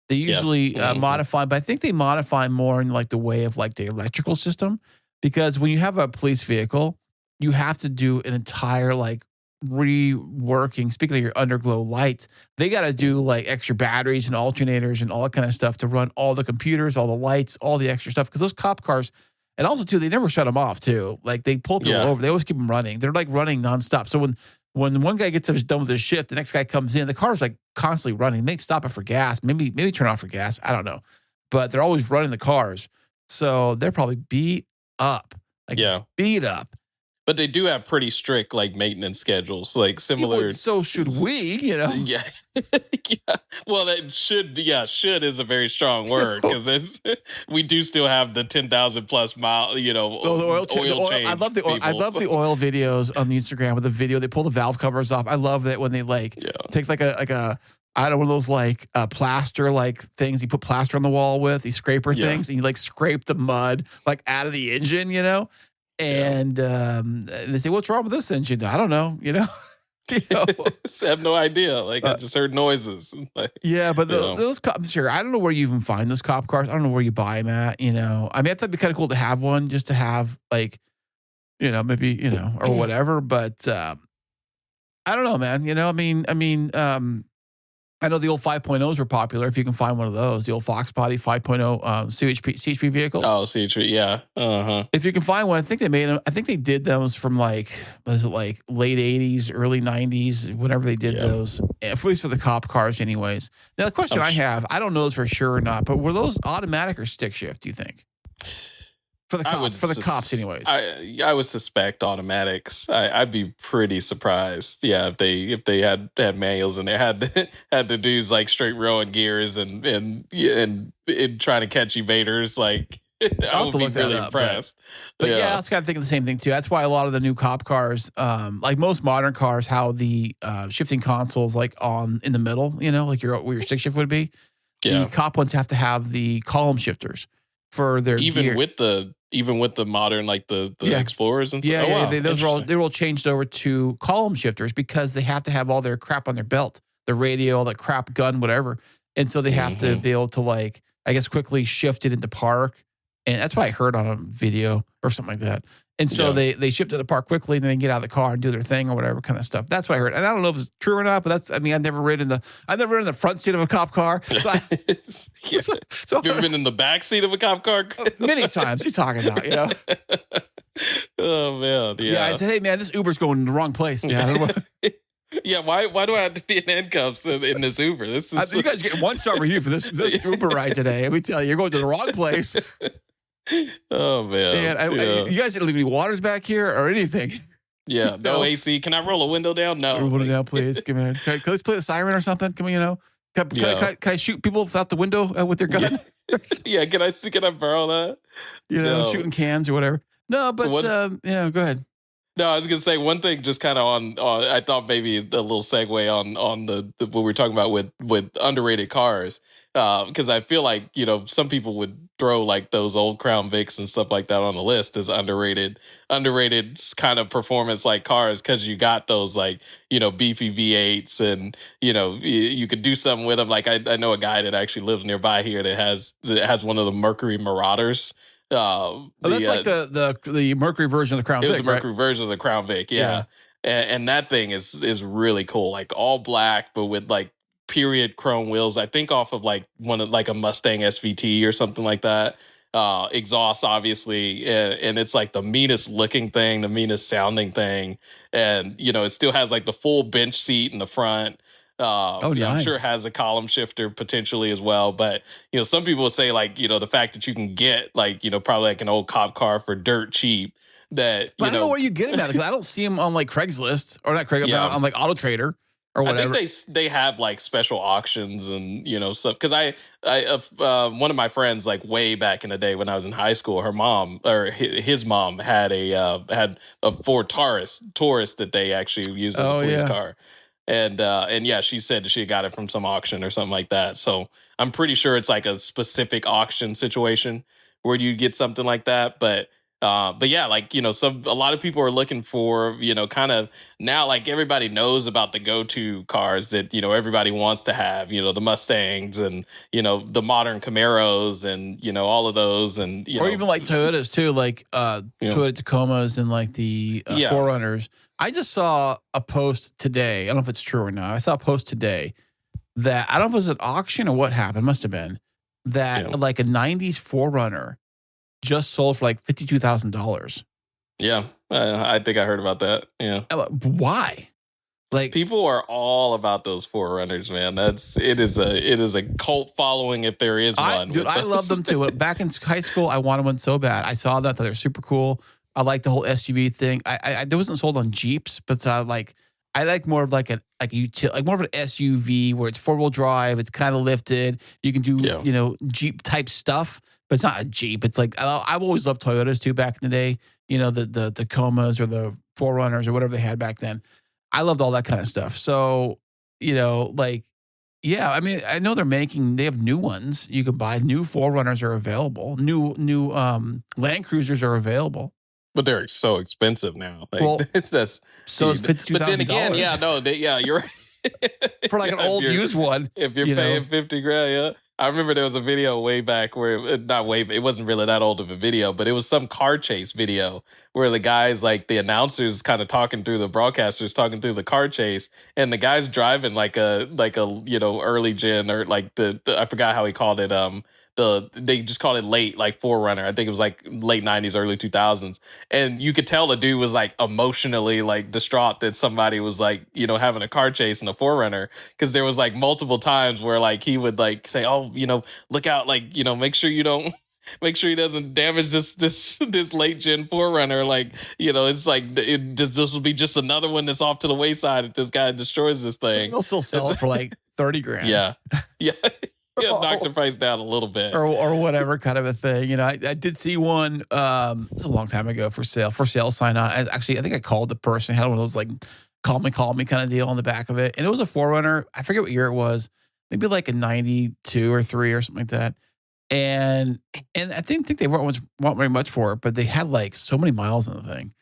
They usually modify, but I think they modify more in like the way of like the electrical system, because when you have a police vehicle, you have to do an entire like reworking. Speaking of your underglow lights, they got to do like extra batteries and alternators and all that kind of stuff to run all the computers, all the lights, all the extra stuff. Because those cop cars. And also, too, they never shut them off, too. Like, they pull people over. They always keep them running. They're, like, running nonstop. So when one guy gets done with his shift, the next guy comes in, the car's, like, constantly running. They stop it for gas. Maybe turn off for gas. I don't know. But they're always running the cars. So they're probably beat up. Beat up. But they do have pretty strict, like, maintenance schedules, like, similar. Well, so should we, Yeah. Yeah. Well, that should is a very strong word, because we do still have the 10,000 plus mile, the oil change. I love the oil videos on the Instagram with the video. They pull the valve covers off. I love that when they take like a I don't know, one of those like plaster like things you put plaster on the wall with, these scraper things, and you like scrape the mud like out of the engine, And they say, "What's wrong with this engine?" I don't know, I have no idea. Like I just heard noises. Like, but those cops, sure. I don't know where you even find those cop cars. I don't know where you buy them at. I mean, I thought it'd be kind of cool to have one, just to have like, maybe or whatever. But I don't know, man. I know the old 5.0s were popular. If you can find one of those, the old Fox Body 5.0 CHP vehicles. Oh, CHP, yeah. If you can find one, I think they made them. I think they did those from like late 80s, early 90s, whenever they did those. At least for the cop cars, anyways. Now the question I have, I don't know this for sure or not, but were those automatic or stick shift? Do you think? For the cops, anyways. I would suspect automatics. I'd be pretty surprised. Yeah, if they had manuals and they had the dudes like straight rowing gears and trying to catch evaders. Like, I would be really impressed. But I was kind of thinking the same thing too. That's why a lot of the new cop cars, like most modern cars, how the shifting consoles like in the middle, like where your stick shift would be. The cop ones have to have the column shifters for their gear. Even with the modern, like the Explorers and stuff. They were all changed over to column shifters because they have to have all their crap on their belt, the radio, all that crap, gun, whatever. And so they have to be able to like, I guess, quickly shift it into park. And that's what I heard on a video or something like that. And so they shift it to park quickly and then they get out of the car and do their thing or whatever kind of stuff. That's what I heard. And I don't know if it's true or not, but I've never ridden in the front seat of a cop car. So Have you ever been in the back seat of a cop car? Many times. He's talking about, Oh man. Yeah. I said, hey man, this Uber's going in the wrong place, man. Yeah, why do I have to be in handcuffs in this Uber? This is you guys get 1-star review for this Uber ride today. Let me tell you, you're going to the wrong place. Oh man! And you guys didn't leave any waters back here or anything. Yeah, no AC. Can I roll a window down? No, roll it down, please. Come on. Can I play the siren or something? Come on, Can I shoot people without the window with their gun? Yeah. Can I borrow that? Shooting cans or whatever. No, but go ahead. No, I was gonna say one thing, just kind of on. I thought maybe a little segue on the what we were talking about with underrated cars. because I feel like, some people would throw like those old Crown Vics and stuff like that on the list as underrated kind of performance like cars, because you got those like, beefy V8s, and you could do something with them. Like I know a guy that actually lives nearby here that has one of the Mercury Marauders. That's like the Mercury version of the Crown Vic, It was the Mercury version of the Crown Vic, yeah. And that thing is really cool, like all black, but with like period chrome wheels. I think off of like like a Mustang SVT or something like that. Exhaust, obviously, and it's like the meanest looking thing, the meanest sounding thing, and it still has like the full bench seat in the front. Nice. I'm sure it has a column shifter potentially as well. But some people will say like the fact that you can get like probably like an old cop car for dirt cheap. But I don't know where you get them at, because I don't see them on like Craigslist, or not Craigslist, on like Auto Trader or whatever. I think they have like special auctions and stuff. Because one of my friends, like way back in the day when I was in high school, her mom or his mom had a Ford Taurus that they actually used as a police car. And yeah, she said that she got it from some auction or something like that. So I'm pretty sure it's like a specific auction situation where you get something like that. But yeah, like, a lot of people are looking for, kind of now, like everybody knows about the go-to cars that, everybody wants to have, the Mustangs and, the modern Camaros and, all of those. And, or even like Toyotas too, like Toyota Tacomas and like the 4Runners. I just saw a post today. I don't know if it's true or not. I saw a post today that I don't know if it was an auction or what happened. Must have been that like a 90s 4Runner just sold for like $52,000. Yeah, I think I heard about that. Yeah. Why? Like, people are all about those 4Runners, man. It is a cult following if there is one. Dude, I love them too. Back in high school, I wanted one so bad. I saw that, thought they were super cool. I like the whole SUV thing. I wasn't sold on Jeeps, but I like more of like more of an SUV where it's 4-wheel drive. It's kind of lifted. You can do Jeep type stuff, but it's not a Jeep. It's like I've always loved Toyotas too. Back in the day, the Tacomas or the 4Runners or whatever they had back then. I loved all that kind of stuff. So I mean, I know they have new ones you can buy. New 4Runners are available. New Land Cruisers are available. But they're so expensive now. Like, well, it's $52,000. But then again, you're right. For like an old used one. If you're paying $50,000, yeah. I remember there was a video way back where it wasn't really that old of a video, but it was some car chase video where the guys, like the announcers, kind of talking through the broadcasters, talking through the car chase, and the guy's driving like a early gen, or like the I forgot how he called it. They just called it late, like 4Runner. I think it was like late 90s, early 2000s. And you could tell the dude was like emotionally like distraught that somebody was like, having a car chase in a 4Runner. Cause there was like multiple times where like he would like say, oh, look out, like, make sure he doesn't damage this late gen 4Runner. Like, it's like, this will be just another one that's off to the wayside if this guy destroys this thing. They'll still sell it for like $30,000. Yeah. Yeah. Yeah, knock the price down a little bit, or whatever kind of a thing. I did see one. It's a long time ago for sale sign on. I think I called the person, had one of those like call me kind of deal on the back of it, and it was a 4Runner. I forget what year it was, maybe like a 92 or 3 or something like that. And I didn't think they weren't very much for it, but they had like so many miles on the thing.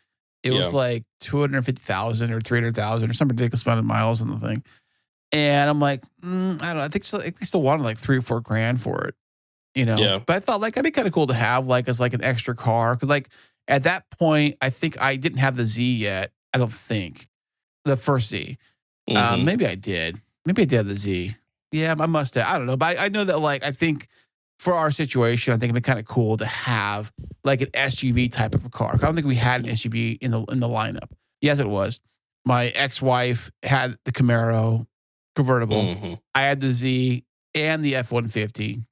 It was like 250,000 or 300,000 or some ridiculous amount of miles on the thing. And I'm like, I don't know. I think they still wanted like $3,000 or $4,000 for it, Yeah. But I thought like that'd be kind of cool to have like as like an extra car. Because like at that point, I think I didn't have the Z yet. I don't think the first Z. Maybe I did. Maybe I did have the Z. Yeah, I must have. I don't know. But I know that like I think for our situation, I think it'd be kind of cool to have like an SUV type of a car. I don't think we had an SUV in the lineup. Yes, it was. My ex-wife had the Camaro convertible. I had the Z and the F-150.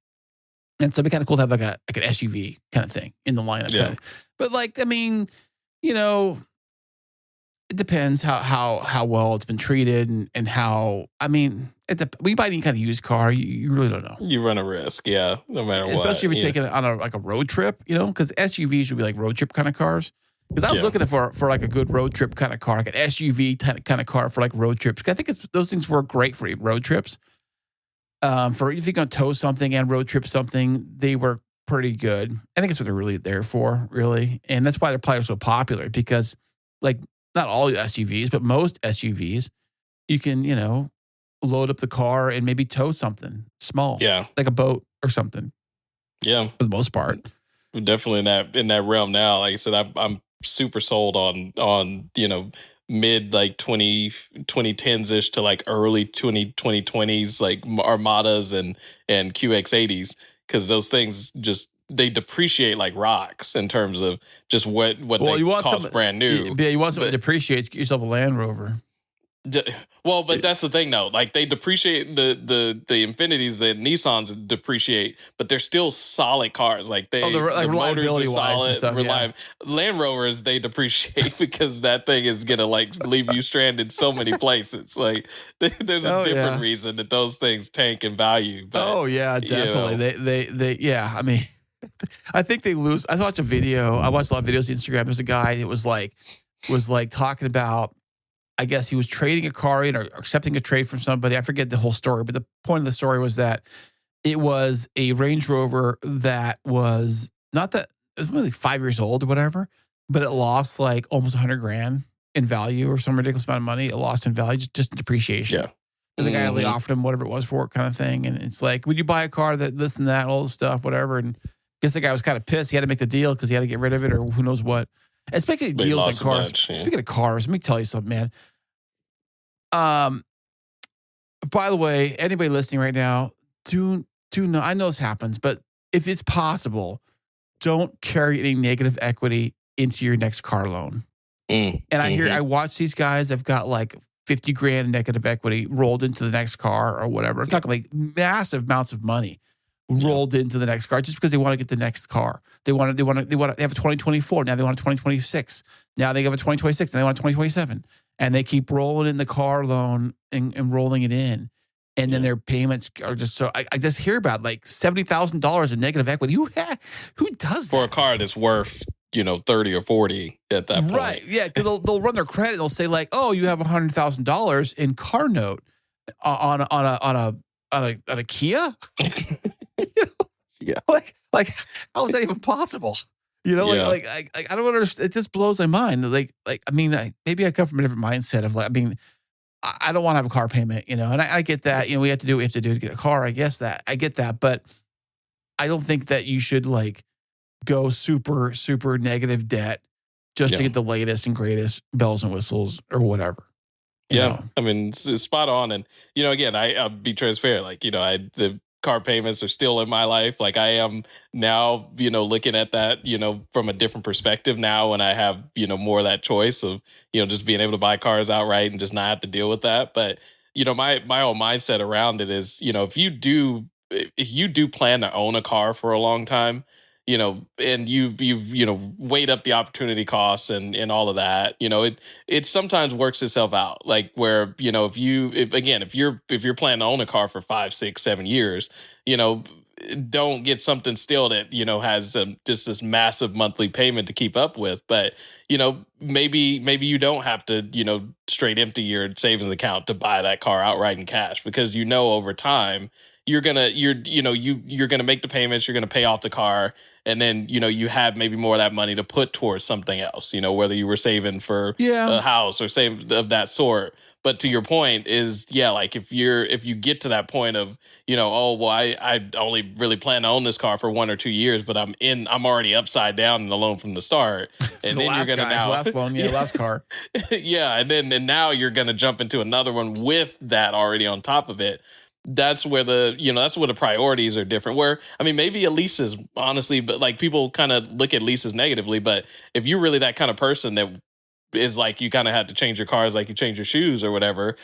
And so it'd be kind of cool to have like an SUV kind of thing in the lineup. Yeah. But like, I mean, it depends how well it's been treated and how, I mean, we buy any kind of used car, you really don't know. You run a risk, yeah, no matter what. Especially if you're taking it on a road trip, because SUVs would be like road trip kind of cars. Because I was looking for like a good road trip kind of car, like an SUV kind of car for like road trips. I think those things work great for road trips. For if you're going to tow something and road trip something, they were pretty good. I think that's what they're really there for, really. And that's why they're probably so popular because, like, not all SUVs, but most SUVs, you can, load up the car and maybe tow something small. Yeah. Like a boat or something. Yeah. For the most part. We're definitely in that realm now. Like I said, I'm super sold on mid like 2010s ish to like early 2020s like Armadas and QX80s, because those things just they depreciate like rocks in terms of just what they cost brand new. Yeah, you want something that depreciates, get yourself a Land Rover. Well, but that's the thing though. Like they depreciate the Infinitis, the Nissans depreciate, but they're still solid cars. Like the reliability wise and stuff. Land Rovers they depreciate because that thing is gonna like leave you stranded so many places. Like there's a different reason that those things tank in value. But, definitely. They I mean, I think they lose. I watched a video. I watched a lot of videos on Instagram. There's a guy that was like talking about. I guess he was trading a car in or accepting a trade from somebody. I forget the whole story, but the point of the story was that it was a Range Rover that was not that it was maybe like 5 years old or whatever, but it lost like almost $100,000 in value or some ridiculous amount of money. It lost in value, just depreciation. Yeah. Because the guy only offered him whatever it was for it kind of thing. And it's like, would you buy a car that this and that, all this stuff, whatever. And I guess the guy was kind of pissed. He had to make the deal because he had to get rid of it or who knows what. And speaking of deals on cars, speaking of cars, let me tell you something, man. By the way, anybody listening right now, do know, I know this happens, but if it's possible, don't carry any negative equity into your next car loan. And I watch these guys, I've got like $50,000 negative equity rolled into the next car or whatever. I'm talking like massive amounts of money rolled into the next car just because they want to get the next car. They have a 2024. Now they want a 2026. Now they have a 2026 and they want a 2027. And they keep rolling in the car loan and rolling it in. And then their payments are just so, I just hear about like $70,000 in negative equity. Who does that? For a car that's worth, 30 or 40 at that point. Right. Yeah. Because they'll run their credit and they'll say like, oh, you have $100,000 in car note on a Kia. Yeah. Like how is that even possible? Like I don't understand. It just blows my mind. Maybe I come from a different mindset of I don't want to have a car payment, and I get that, we have to do what we have to do to get a car. I get that, but I don't think that you should go super, super negative debt just to get the latest and greatest bells and whistles or whatever. You know? I mean, it's spot on. And, again, I'll be transparent. The car payments are still in my life. Like I am now, looking at that, from a different perspective now when I have, more of that choice of, just being able to buy cars outright and just not have to deal with that. But, my whole mindset around it is, if you do plan to own a car for a long time, and you've weighed up the opportunity costs and all of that, it sometimes works itself out. Like where, if you're planning to own a car for 5, 6, 7 years, don't get something still that, has just this massive monthly payment to keep up with. But, maybe you don't have to, straight empty your savings account to buy that car outright in cash, because, over time, you're gonna make the payments, you're gonna pay off the car, and then you have maybe more of that money to put towards something else. Whether you were saving for a house or saving of that sort. But to your point is, like if you get to that point of I only really plan to own this car for 1 or 2 years, but I'm already upside down in the loan from the start, and then you're gonna last loan, last car, and now you're gonna jump into another one with that already on top of it. That's where that's where the priorities are different. Where, I mean, maybe a lease is honestly, but people kind of look at leases negatively. But if you're really that kind of person that is you kind of had to change your cars like you change your shoes or whatever,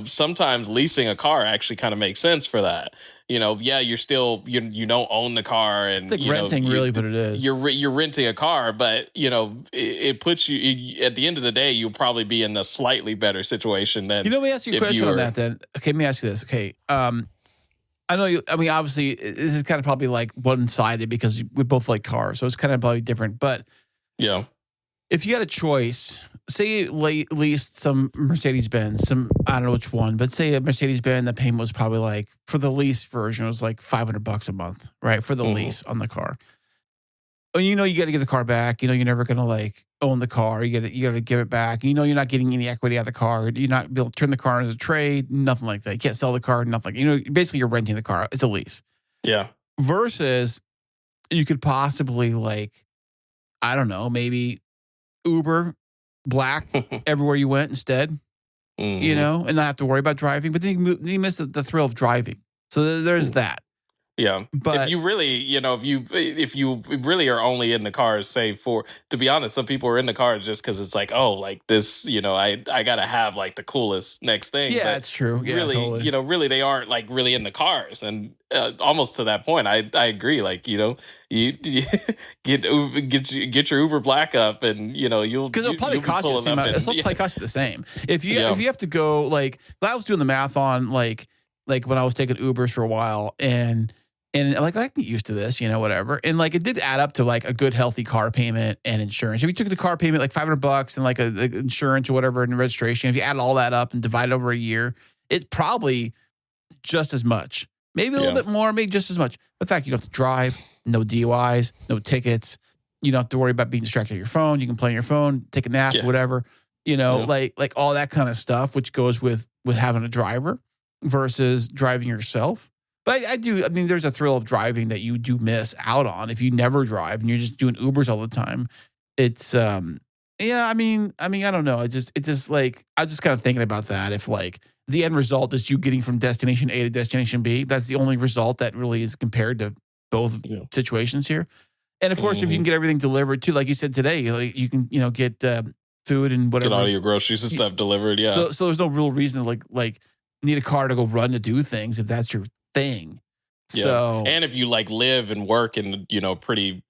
sometimes leasing a car actually kind of makes sense for that. You're still, you don't own the car, and it's like renting, really, but it is. You're renting a car, but it puts you at the end of the day, you'll probably be in a slightly better situation than. Let me ask you a question on that then. Okay, let me ask you this. Okay, I know you. I mean, obviously, this is kind of probably one-sided because we both like cars, so it's kind of probably different. But if you had a choice, say you leased some Mercedes-Benz, I don't know which one, but say a Mercedes-Benz, the payment was probably like, for the lease version, it was like $500 a month, right? For the lease on the car. And you got to give the car back. You're never going to like own the car. You got to give it back. You're not getting any equity out of the car. You're not able to turn the car into a trade, nothing like that. You can't sell the car, nothing. Basically you're renting the car. It's a lease. Yeah. Versus you could possibly like, I don't know, maybe Uber Black everywhere you went instead, and not have to worry about driving. But then you miss the thrill of driving. So there's that. Yeah, but if you really, if you really are only in the cars, say to be honest, some people are in the cars just because it's like, oh, like this, I gotta have like the coolest next thing. Yeah, that's true. Yeah, really, totally. Really they aren't like really in the cars, and almost to that point, I agree. Like, you get your Uber Black up, and you'll because it'll probably cost you the same. It'll probably cost you the same if you have to go like. I was doing the math on like when I was taking Ubers for a while and like I can get used to this, whatever. And like it did add up to like a good healthy car payment and insurance. If you took the car payment like $500 and like a insurance or whatever and registration, if you add all that up and divide it over a year, it's probably just as much. Maybe a little bit more, maybe just as much. The fact you don't have to drive, no DUIs, no tickets. You don't have to worry about being distracted on your phone. You can play on your phone, take a nap, whatever. Like all that kind of stuff, which goes with having a driver versus driving yourself. But I mean, there's a thrill of driving that you do miss out on if you never drive and you're just doing Ubers all the time. It's, I mean, I don't know. It just like, I was just kind of thinking about that. If like the end result is you getting from destination A to destination B, that's the only result that really is compared to both situations here. And of course, if you can get everything delivered too, like you said today, like you can, get food and whatever. Get all your groceries and stuff delivered. Yeah. So there's no real reason to like need a car to go run to do things if that's your thing. Yeah. So, and if you like live and work in pretty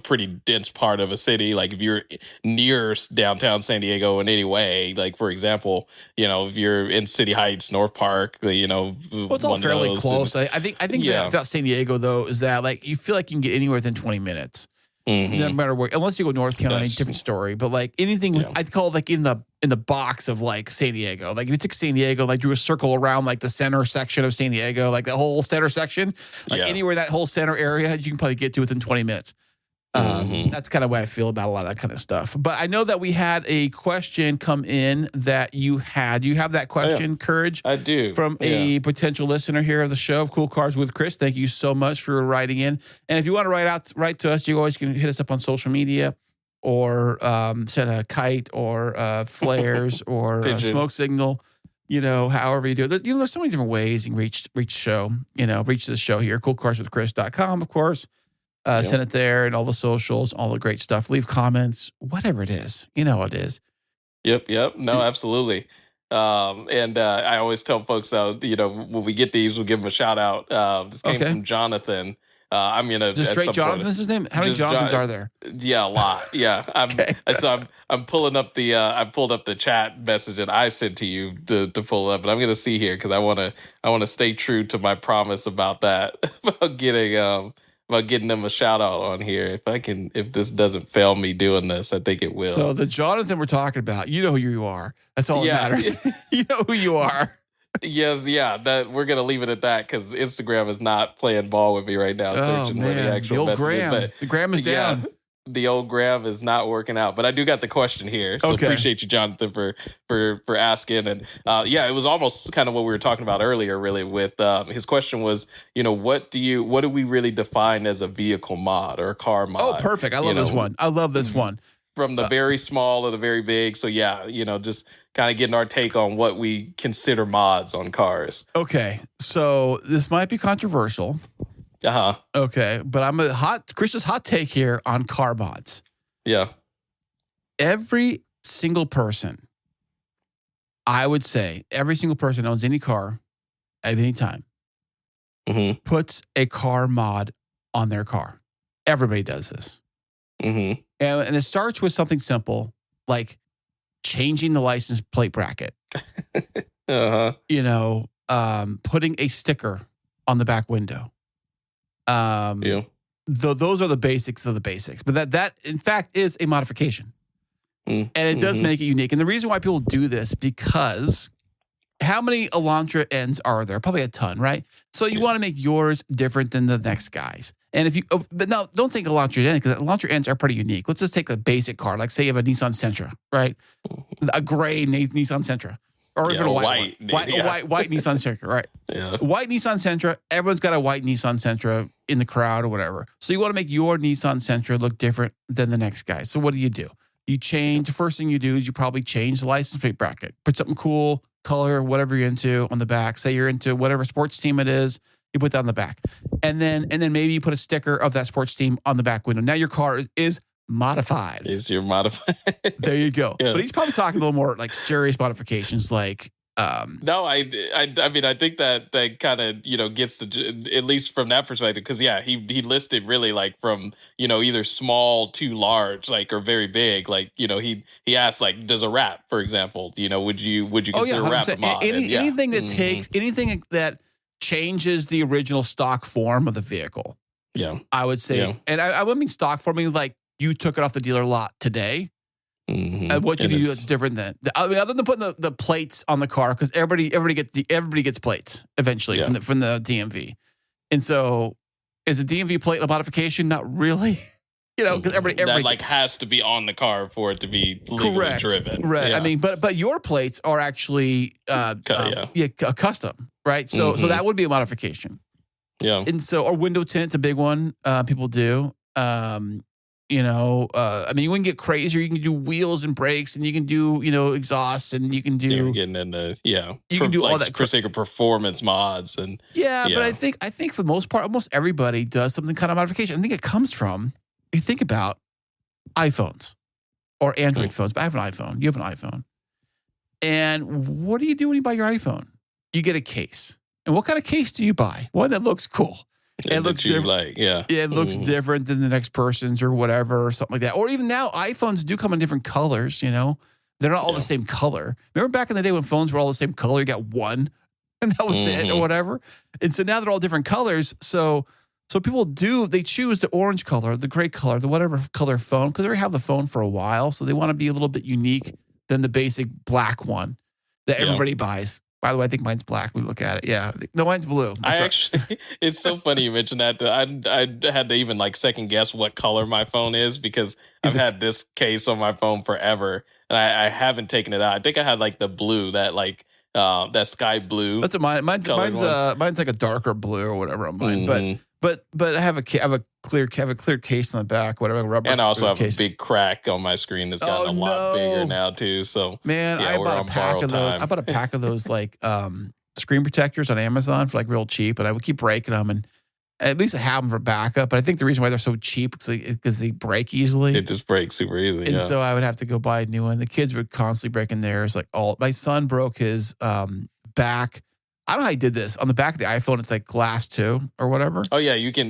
pretty dense part of a city, like if you're near downtown San Diego in any way, like for example, if you're in City Heights, North Park, well, it's all fairly close. I think about San Diego though is that like you feel like you can get anywhere within 20 minutes. No matter where, unless you go North County, different story. But like anything, I'd call it like in the box of like San Diego. Like if you took San Diego, like drew a circle around like the center section of San Diego, like the whole center section, like anywhere that whole center area, you can probably get to within 20 minutes. That's kind of way I feel about a lot of that kind of stuff. But I know that we had a question come in that you had. You have that question, Courage? I do. From a potential listener here of the show of Cool Cars with Chris. Thank you so much for writing in. And if you want to write to us, you always can hit us up on social media or send a kite or flares or a smoke signal. However you do it. There's so many different ways you can reach the show. Reach the show here. CoolCarsWithChris.com, of course. Send it there and all the socials, all the great stuff. Leave comments, whatever it is. You know what it is. Yep. No, absolutely. And I always tell folks, when we get these, we'll give them a shout out. This came from Jonathan. I'm gonna just straight Jonathan's his name. How many Jonathans are there? Yeah, a lot. Yeah, I'm pulling up the I pulled up the chat message that I sent to you to pull up, and I'm gonna see here because I want to stay true to my promise about that about getting them a shout out on here. If this doesn't fail me doing this, I think it will. So the Jonathan we're talking about, you know who you are. That's all that matters. You know who you are. Yes, that we're gonna leave it at that because Instagram is not playing ball with me right now. Searching where the actual message is. The gram is down. The old gram is not working out, but I do got the question here. So appreciate you, Jonathan, for asking. And it was almost kind of what we were talking about earlier, really. With his question was, what do we really define as a vehicle mod or a car mod? Oh, perfect! I love this one. I love this one. From the very small to the very big. So just kind of getting our take on what we consider mods on cars. Okay, so this might be controversial. Okay, but Chris's hot take here on car mods. Yeah. Every single person, I would say, every single person owns any car at any time puts a car mod on their car. Everybody does this. And it starts with something simple like changing the license plate bracket. Putting a sticker on the back window. those are the basics of the basics. But that in fact is a modification. And it does make it unique. And the reason why people do this, because how many Elantra ends are there? Probably a ton, right? So you want to make yours different than the next guy's. And if you, but no, don't think Elantra end, because Elantra ends are pretty unique. Let's just take a basic car, like say you have a Nissan Sentra, right? A gray Nissan Sentra, or even a white Nissan Sentra, right? Yeah. White Nissan Sentra. Everyone's got a white Nissan Sentra in the crowd or whatever. So you want to make your Nissan Sentra look different than the next guy. So what do? You change. The first thing you do is you probably change the license plate bracket. Put something cool, color, whatever you're into on the back. Say you're into whatever sports team it is, you put that on the back. And then maybe you put a sticker of that sports team on the back window. Now your car is modified. You're modified. There you go. Yeah. But he's probably talking a little more like serious modifications, like no, I mean, I think that kind of, gets to, at least from that perspective, because he listed really like from, either small to large, like, or very big, like, he asked, like, does a wrap, for example, would you consider a wrap a mod? Anything that takes anything that changes the original stock form of the vehicle. Yeah, I would say, and I wouldn't mean stock form, I mean like you took it off the dealer lot today. And what you do that's different than, I mean, other than putting the plates on the car, because everybody gets plates eventually from the DMV, and so is a DMV plate a modification? Not really, because everybody that like has to be on the car for it to be legally driven, right? Yeah. I mean, but your plates are actually custom, right? So that would be a modification, and so or window tint's a big one people do. I mean, you wouldn't get crazier. You can do wheels and brakes, and you can do, exhausts, and you can do. You're getting into you can do all that for sake of performance mods and. But I think for the most part, almost everybody does something kind of modification. I think it comes from you think about iPhones or Android phones. But I have an iPhone. You have an iPhone, and what do you do when you buy your iPhone? You get a case, and what kind of case do you buy? One that looks cool. It looks different. It looks different than the next person's or whatever or something like that. Or even now, iPhones do come in different colors. They're not all the same color. Remember back in the day when phones were all the same color? You got one, and that was it, or whatever. And so now they're all different colors. So people they choose the orange color, the gray color, the whatever color phone because they already have the phone for a while. So they want to be a little bit unique than the basic black one that everybody buys. By the way, I think mine's black. We look at it. Yeah. No, mine's blue. Actually, it's so funny you mentioned that. I had to even like second guess what color my phone is because I've had this case on my phone forever and I haven't taken it out. I think I had like the blue, that like that sky blue. That's what mine's like a darker blue or whatever on mine. But I have a clear case on the back, whatever rubber. And I also have a big crack on my screen that's gotten a lot bigger now too. So man, I bought a pack of those. I bought a pack of those like screen protectors on Amazon for like real cheap, and I would keep breaking them, and at least I have them for backup. But I think the reason why they're so cheap is because they break easily. It just breaks super easily. And so I would have to go buy a new one. The kids were constantly breaking theirs. Like my son broke his back. I don't know how he did this. On the back of the iPhone, it's like glass too, or whatever. Oh yeah, you can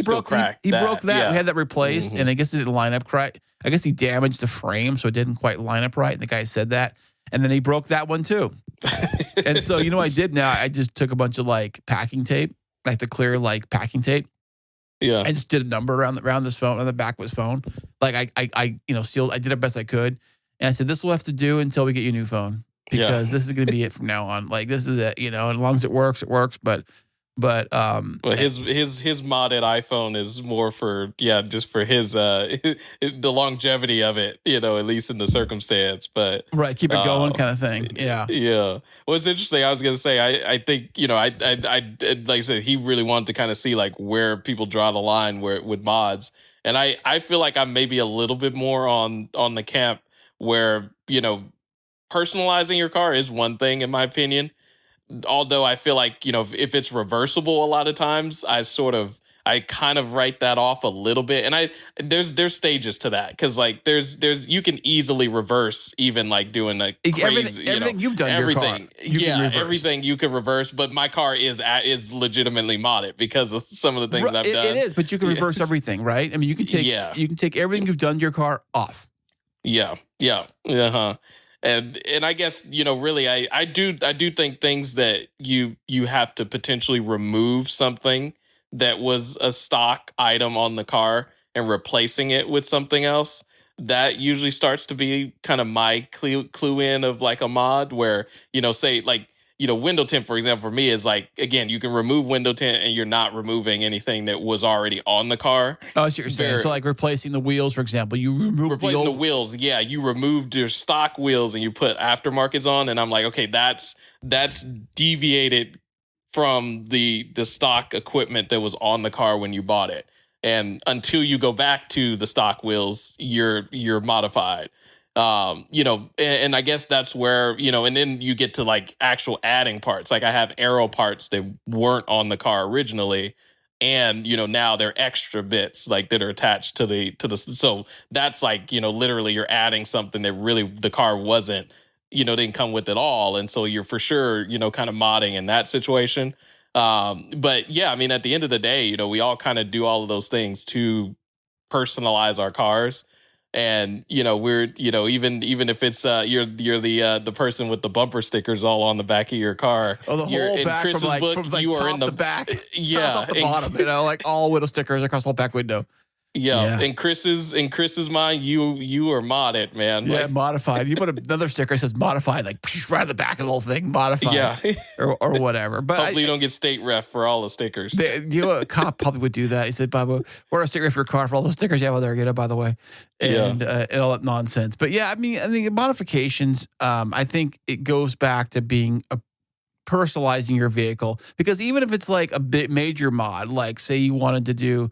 still crack. He broke that. Yeah. We had that replaced, and I guess it didn't line up right. I guess he damaged the frame, so it didn't quite line up right. And the guy said that, and then he broke that one too. And so what I did now? I just took a bunch of like packing tape, like the clear like packing tape. Yeah, I just did a number around this phone on the back of his phone. Like I sealed. I did the best I could, and I said this will have to do until we get you a new phone. Because this is going to be it from now on. Like this is it, and as long as it works, it works. But his modded iPhone is more for just for his the longevity of it, at least in the circumstance. But right, keep it going, kind of thing. Yeah. Well, it's interesting. I was going to say, I think I like I said, he really wanted to kind of see like where people draw the line with mods, and I feel like I'm maybe a little bit more on the camp where personalizing your car is one thing, in my opinion. Although I feel like, if it's reversible, a lot of times I kind of write that off a little bit. And there's stages to that. Cause like there's you can easily reverse even like doing like crazy, everything you've done. Everything. Everything you can reverse. But my car is legitimately modded because of some of the things I've done. It is, but you can reverse everything, right? I mean, you can take everything you've done to your car off. Yeah. And I guess, really, I do think things that you have to potentially remove something that was a stock item on the car and replacing it with something else, that usually starts to be kind of my clue in of like a mod where, say like, window tint, for example, for me is like, again, you can remove window tint and you're not removing anything that was already on the car. Oh, that's what you're saying. So like replacing the wheels, for example, you remove the wheels. Yeah, you removed your stock wheels and you put aftermarkets on. And I'm like, okay, that's deviated from the stock equipment that was on the car when you bought it. And until you go back to the stock wheels, you're modified. And I guess that's where, and then you get to like actual adding parts. Like I have aero parts that weren't on the car originally. And, now they're extra bits like that are attached to the, so that's like, literally you're adding something that really the car wasn't, didn't come with at all. And so you're for sure, kind of modding in that situation. But yeah, I mean, at the end of the day, we all kind of do all of those things to personalize our cars. And we're even if it's you're the person with the bumper stickers all on the back of your car. Oh, the whole back from top to back, top to bottom. Like all window stickers across the whole back window. Yeah. In Chris's mind, you are modded, man. Yeah, modified. You put another sticker that says modified, like right on the back of the whole thing, modified. Yeah. or whatever. But hopefully you don't get state ref for all the stickers. A cop probably would do that. He said, Bob, we're a sticker for your car for all the stickers you have out there, by the way. And all that nonsense. But yeah, I think modifications, I think it goes back to being personalizing your vehicle. Because even if it's like a bit major mod, like say you wanted to do,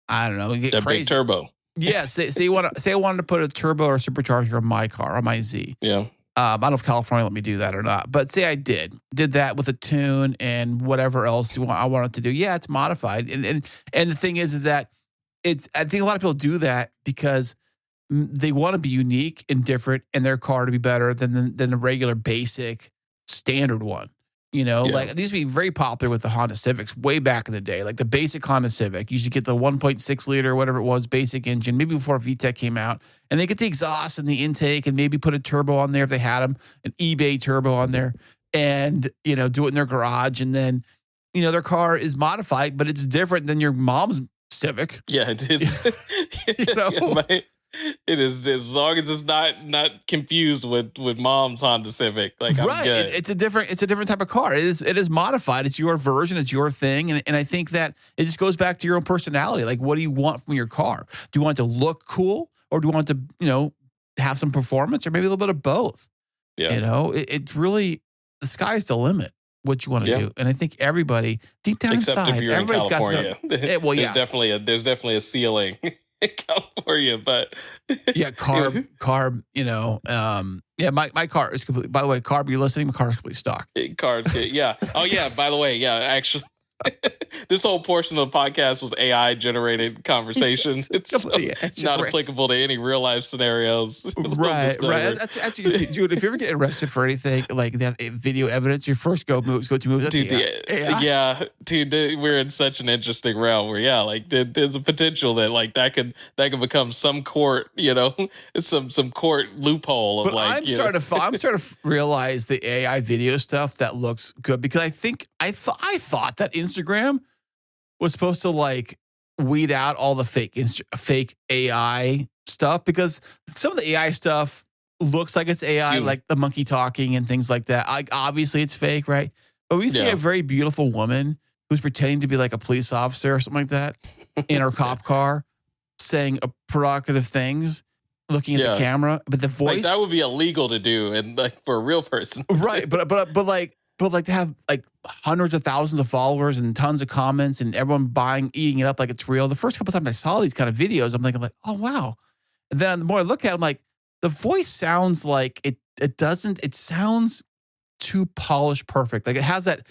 I don't know, get that crazy. Big turbo. Yeah, say I wanted to put a turbo or supercharger on my car, on my Z. Yeah. I don't know if California let me do that or not, but say I did that with a tune and whatever else I wanted to do. Yeah, it's modified, and the thing is that I think a lot of people do that because they want to be unique and different, and their car to be better than the regular basic standard one. Like it used to be very popular with the Honda Civics way back in the day. Like the basic Honda Civic, you should get the 1.6 liter, whatever it was, basic engine, maybe before VTEC came out. And they get the exhaust and the intake and maybe put a turbo on there if they had them, an eBay turbo on there, and, do it in their garage. And then, their car is modified, but it's different than your mom's Civic. Yeah, it is. It is, as long as it's not confused with mom's Honda Civic. Like, right, I'm good. It's a different type of car. It is modified. It's your version. It's your thing. And I think that it just goes back to your own personality. Like, what do you want from your car? Do you want it to look cool, or do you want it to have some performance, or maybe a little bit of both? Yeah, it's really the sky's the limit. What you want to do, and I think everybody deep down except inside, if you're in California, there's definitely a ceiling. In California, but yeah, carb, my car is completely, by the way, carb, you're listening, my car is completely stock. Cars, yeah. Oh yeah, by the way, yeah, actually, this whole portion of the podcast was AI generated conversations. It's not applicable to any real life scenarios. Right. That's dude. If you ever get arrested for anything like that, video evidence, your first go-to moves. That's dude, AI. Yeah, dude, we're in such an interesting realm where like there's a potential that like that could become some court, some court loophole of but I'm starting to realize the AI video stuff that looks good, because I think I thought that Instagram was supposed to like weed out all the fake AI stuff, because some of the AI stuff looks like it's AI, like the monkey talking and things like that. Like obviously it's fake, right? But we see a very beautiful woman who's pretending to be like a police officer or something like that in her cop car, saying provocative things, looking at the camera, but the voice, like, that would be illegal to do, and like for a real person, right? But like to have like hundreds of thousands of followers and tons of comments and everyone eating it up like it's real. The first couple of times I saw these kind of videos, I'm thinking like, oh wow. And then the more I look at it, I'm like, the voice sounds like it sounds too polished, perfect. Like it has that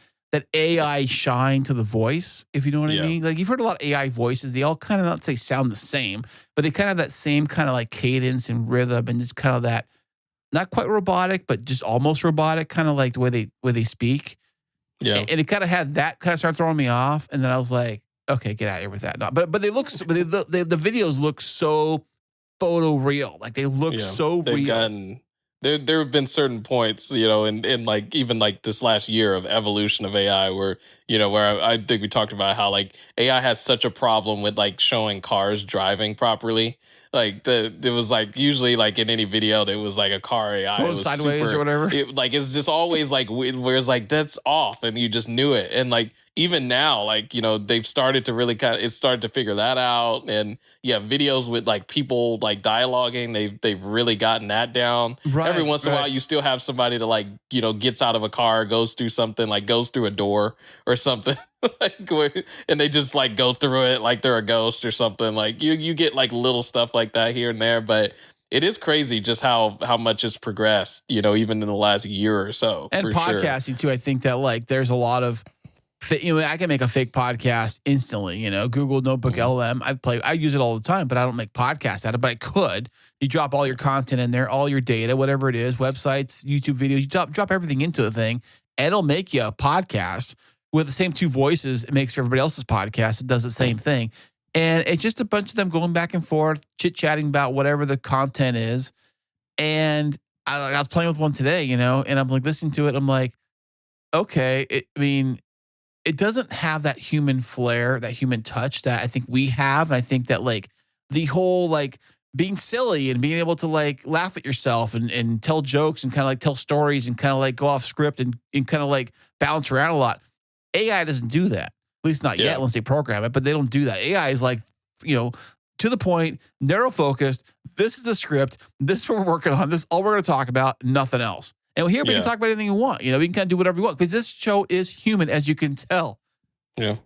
AI shine to the voice, if you know what I mean. Like you've heard a lot of AI voices. They all kind of, not say sound the same, but they kind of have that same kind of like cadence and rhythm, and just kind of that, not quite robotic, but just almost robotic, kind of like the way they speak. Yeah. And it kind of had that kind of started throwing me off. And then I was like, okay, get out of here with that. No, but they look, the videos look so photo real. Like they look so real. there have been certain points, in like even like this last year of evolution of AI where, where I think we talked about how like AI has such a problem with like showing cars driving properly. Like it was like usually like in any video there was like a car AI going sideways or whatever. It's just always like where it's like that's off and you just knew it. And like even now, like they've started to really it started to figure that out. And yeah, videos with like people like dialoguing, they've really gotten that down. Right, every once in a while you still have somebody that like gets out of a car, goes through something, like goes through a door or something. And they just like go through it like they're a ghost or something. Like you get like little stuff like that here and there, but it is crazy just how much it's progressed, even in the last year or so. And podcasting too. I think that like there's a lot of I can make a fake podcast instantly, Google Notebook LM. I use it all the time, but I don't make podcasts out of it, but I could. You drop all your content in there, all your data, whatever it is, websites, YouTube videos, you drop everything into the thing, and it'll make you a podcast with the same two voices. It makes for everybody else's podcast. It does the same thing. And it's just a bunch of them going back and forth, chit-chatting about whatever the content is. And I was playing with one today, and I'm like listening to it. I'm like, okay, it doesn't have that human flair, that human touch that I think we have. And I think that like the whole like being silly and being able to like laugh at yourself and tell jokes and kind of like tell stories and kind of like go off script and kind of like bounce around a lot. AI doesn't do that. At least not yet, unless they program it, but they don't do that. AI is like, to the point, narrow focused. This is the script. This is what we're working on. This is all we're going to talk about, nothing else. And here we can talk about anything you want. We can kind of do whatever we want because this show is human, as you can tell. Yeah.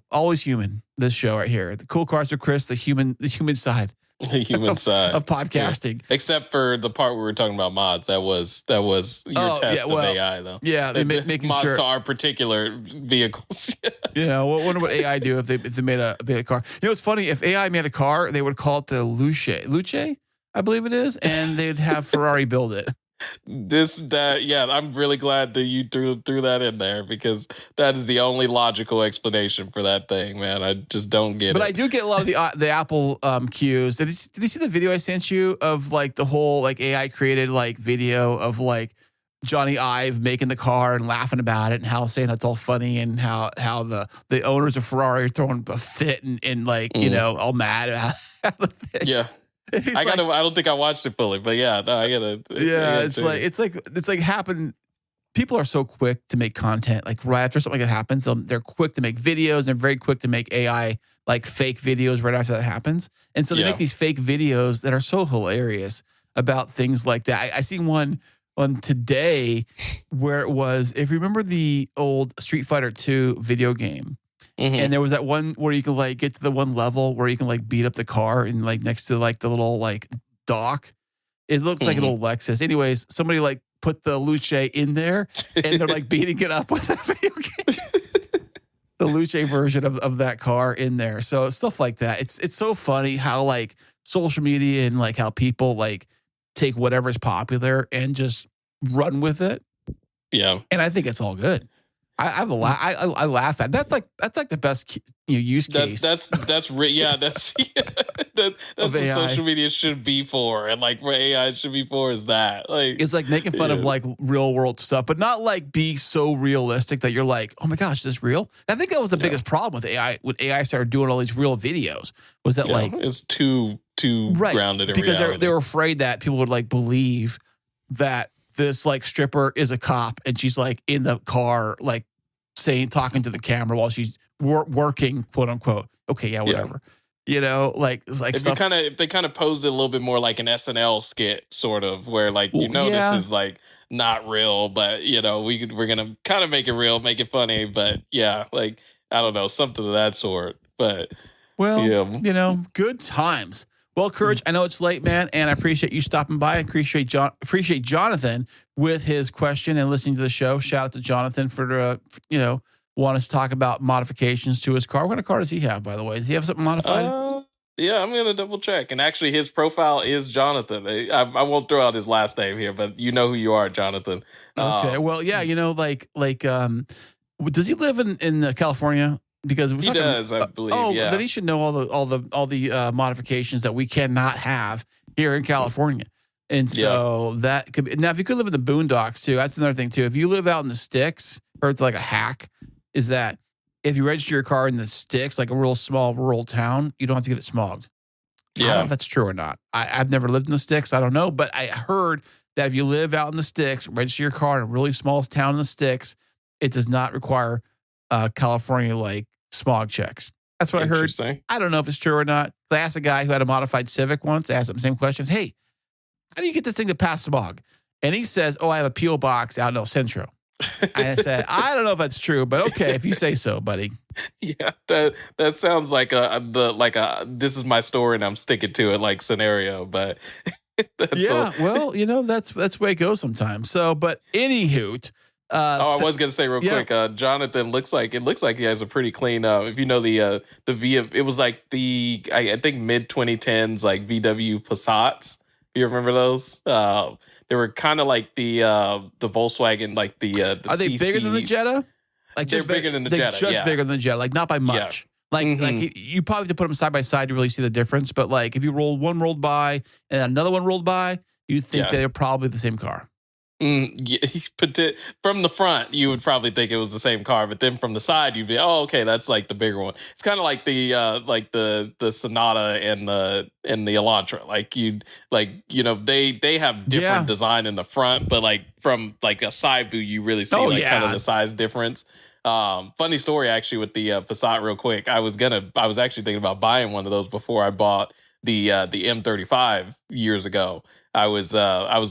Always human. This show right here. The cool cars with Chris, the human side. The human side of podcasting. Yeah. Except for the part where we were talking about mods. That was your test of AI though. Yeah, making mods sure to our particular vehicles. Wonder what AI do if they made a car. It's funny, if AI made a car, they would call it the Luce, I believe it is, and they'd have Ferrari build it. I'm really glad that you threw that in there because that is the only logical explanation for that thing, man. I just don't get it. But I do get a lot of the Apple cues. Did you see the video I sent you of like the whole like AI created like video of like Johnny Ive making the car and laughing about it and how saying it's all funny and how the owners of Ferrari are throwing a fit and like all mad about the thing. Yeah. I don't think I watched it fully, but yeah, no, I gotta. Yeah, it's like happened. People are so quick to make content. Like right after something like that happens, they're quick to make videos. They're very quick to make AI like fake videos right after that happens. And so they make these fake videos that are so hilarious about things like that. I seen one today where it was, if you remember the old Street Fighter 2 video game. Mm-hmm. And there was that one where you can like get to the one level where you can like beat up the car and like next to like the little like dock. It looks like an old Lexus. Anyways, somebody like put the Luce in there and they're like beating it up with a video game. The Luce version of that car in there. So stuff like that. It's so funny how like social media and like how people like take whatever's popular and just run with it. Yeah. And I think it's all good. I laugh at that's like the best use case. That's what social media should be for, and like what AI should be for is that like it's like making fun of like real world stuff, but not like be so realistic that you're like, oh my gosh, is this real? I think that was the biggest problem with AI when AI started doing all these real videos was that like it's too grounded in because reality. they were afraid that people would like believe that this like stripper is a cop and she's like in the car like talking to the camera while she's working, quote unquote. Okay, yeah, whatever. Like it's like if they kind of posed it a little bit more like an SNL skit, sort of, where like this is like not real, but we're gonna kind of make it real, make it funny, but yeah, like I don't know, something of that sort. But good times. Well, Courage, I know it's late, man, and I appreciate you stopping by. I appreciate Jonathan with his question and listening to the show. Shout out to Jonathan for wanting to talk about modifications to his car. What kind of car does he have, by the way? Does he have something modified? Yeah, I'm gonna double check. And actually, his profile is Jonathan. I won't throw out his last name here, but you know who you are, Jonathan. Okay, well, yeah, does he live in California? Because he does, I believe. Then he should know all the modifications that we cannot have here in California. And so that could be. Now, if you could live in the boondocks too, that's another thing too. If you live out in the sticks, or it's like a hack, is that if you register your car in the sticks, like a real small rural town, you don't have to get it smogged. Yeah. I don't know if that's true or not. I've never lived in the sticks. I don't know. But I heard that if you live out in the sticks, register your car in a really small town in the sticks, it does not require California like smog checks. That's what I heard. I don't know if it's true or not. I asked a guy who had a modified Civic once, I asked him the same questions. Hey, how do you get this thing to pass smog? And he says, I have a P.O. box out in El Centro. And I said, I don't know if that's true, but okay, if you say so, buddy. Yeah, that sounds like a this is my story and I'm sticking to it like scenario, but well, that's the way it goes sometimes. So, but anywho, I was gonna say real quick, Jonathan looks like he has a pretty clean. If you know the V, it was like I think mid 2010s like VW Passats. You remember those? They were kind of like the Volkswagen, like the Are they CC. bigger than the Jetta? Like they're bigger than the Jetta. Just bigger than the Jetta, like not by much. Yeah. Like you probably have to put them side by side to really see the difference. But like if you rolled by and another one rolled by, you'd think they're probably the same car. From the front, you would probably think it was the same car, but then from the side, you'd be, okay, that's like the bigger one. It's kind of like the Sonata and the Elantra. They have different design in the front, but like from like a side view, you really see kind of the size difference. Funny story actually with the Passat, real quick. I was actually thinking about buying one of those before I bought the M35 years ago. I was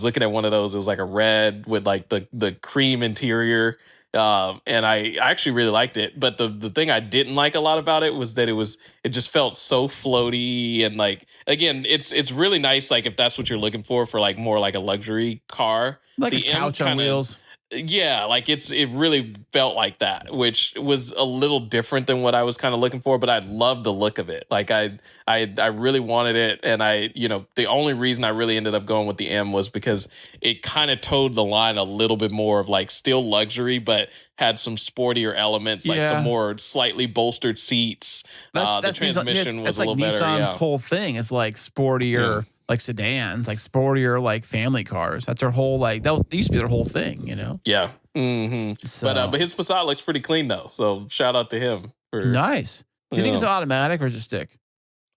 looking at one of those. It was like a red with like the cream interior, and I actually really liked it. But the thing I didn't like a lot about it was that it just felt so floaty, and like again, it's really nice like if that's what you're looking for like more like a luxury car, like a couch on wheels. Yeah, like it really felt like that, which was a little different than what I was kind of looking for, but I loved the look of it. Like I really wanted it, and the only reason I really ended up going with the M was because it kind of towed the line a little bit more of like still luxury, but had some sportier elements, like some more slightly bolstered seats. The transmission was a little better. Nissan's whole thing is like sportier. Yeah. Like sedans, like sportier, like family cars. That's their whole they used to be their whole thing, Yeah. Mm-hmm. So, but his Passat looks pretty clean though. So shout out to him. Nice. Do you think it's automatic or is it stick?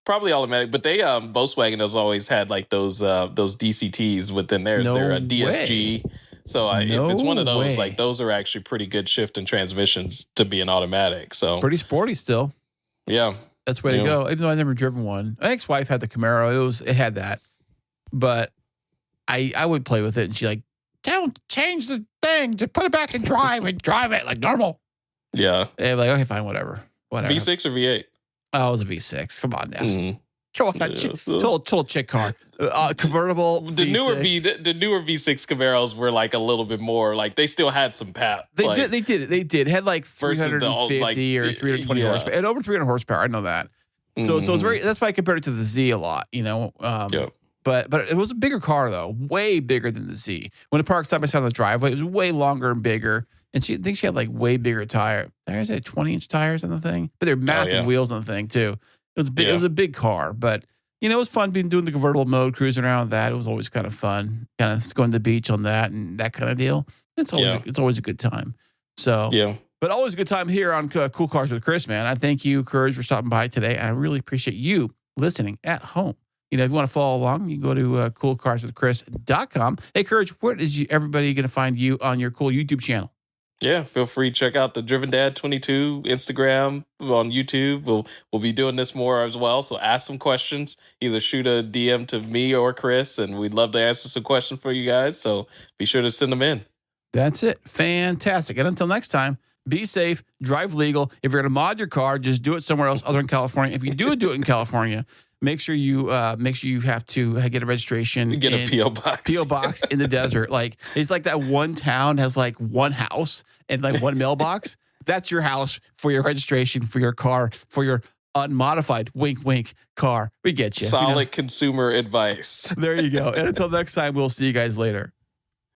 Probably automatic. But they Volkswagen has always had like those DCTs within theirs. They're a DSG. Way. So if it's one of those, like those are actually pretty good shifting transmissions to be an automatic. So pretty sporty still. Yeah. That's the way to go. Even though I've never driven one. My ex-wife had the Camaro. It had that. But I would play with it, and she's like, don't change the thing. Just put it back and drive it like normal. Yeah. And I'm like, okay, fine, whatever. V6 or V8? Oh, it was a V6. Come on now. Mm-hmm. Come on, total chick car. Convertible the V6. The newer V6 Camaros were like a little bit more, like they still had some pep. They did. It had like 350 or 320 horsepower. It had over 300 horsepower. I know that. So it's that's why I compared it to the Z a lot, But it was a bigger car though, way bigger than the Z. When it parked side by side on the driveway, it was way longer and bigger. And I think she had like way bigger tires. They had 20-inch tires on the thing, but they're massive wheels on the thing too. It was big. It was a big car, but it was fun doing the convertible mode, cruising around with that. It was always kind of fun, kind of going to the beach on that and that kind of deal. It's always a good time. So but always a good time here on Cool Cars with Chris, man. I thank you, Courage, for stopping by today, and I really appreciate you listening at home. If you want to follow along, you can go to coolcarswithchris.com. Hey, Courage, where is everybody going to find you on your cool YouTube channel? Yeah, feel free to check out the Driven Dad 22 Instagram, on YouTube. We'll be doing this more as well. So ask some questions. Either shoot a DM to me or Chris, and we'd love to answer some questions for you guys. So be sure to send them in. That's it. Fantastic. And until next time, be safe, drive legal. If you're going to mod your car, just do it somewhere else other than California. If you do it in California, make sure you have to get a registration. Get a P.O. box. P.O. box in the desert. Like it's like that one town has like one house and like one mailbox. That's your house for your registration for your car, for your unmodified wink wink car. We get you. Solid consumer advice. There you go. And until next time, we'll see you guys later.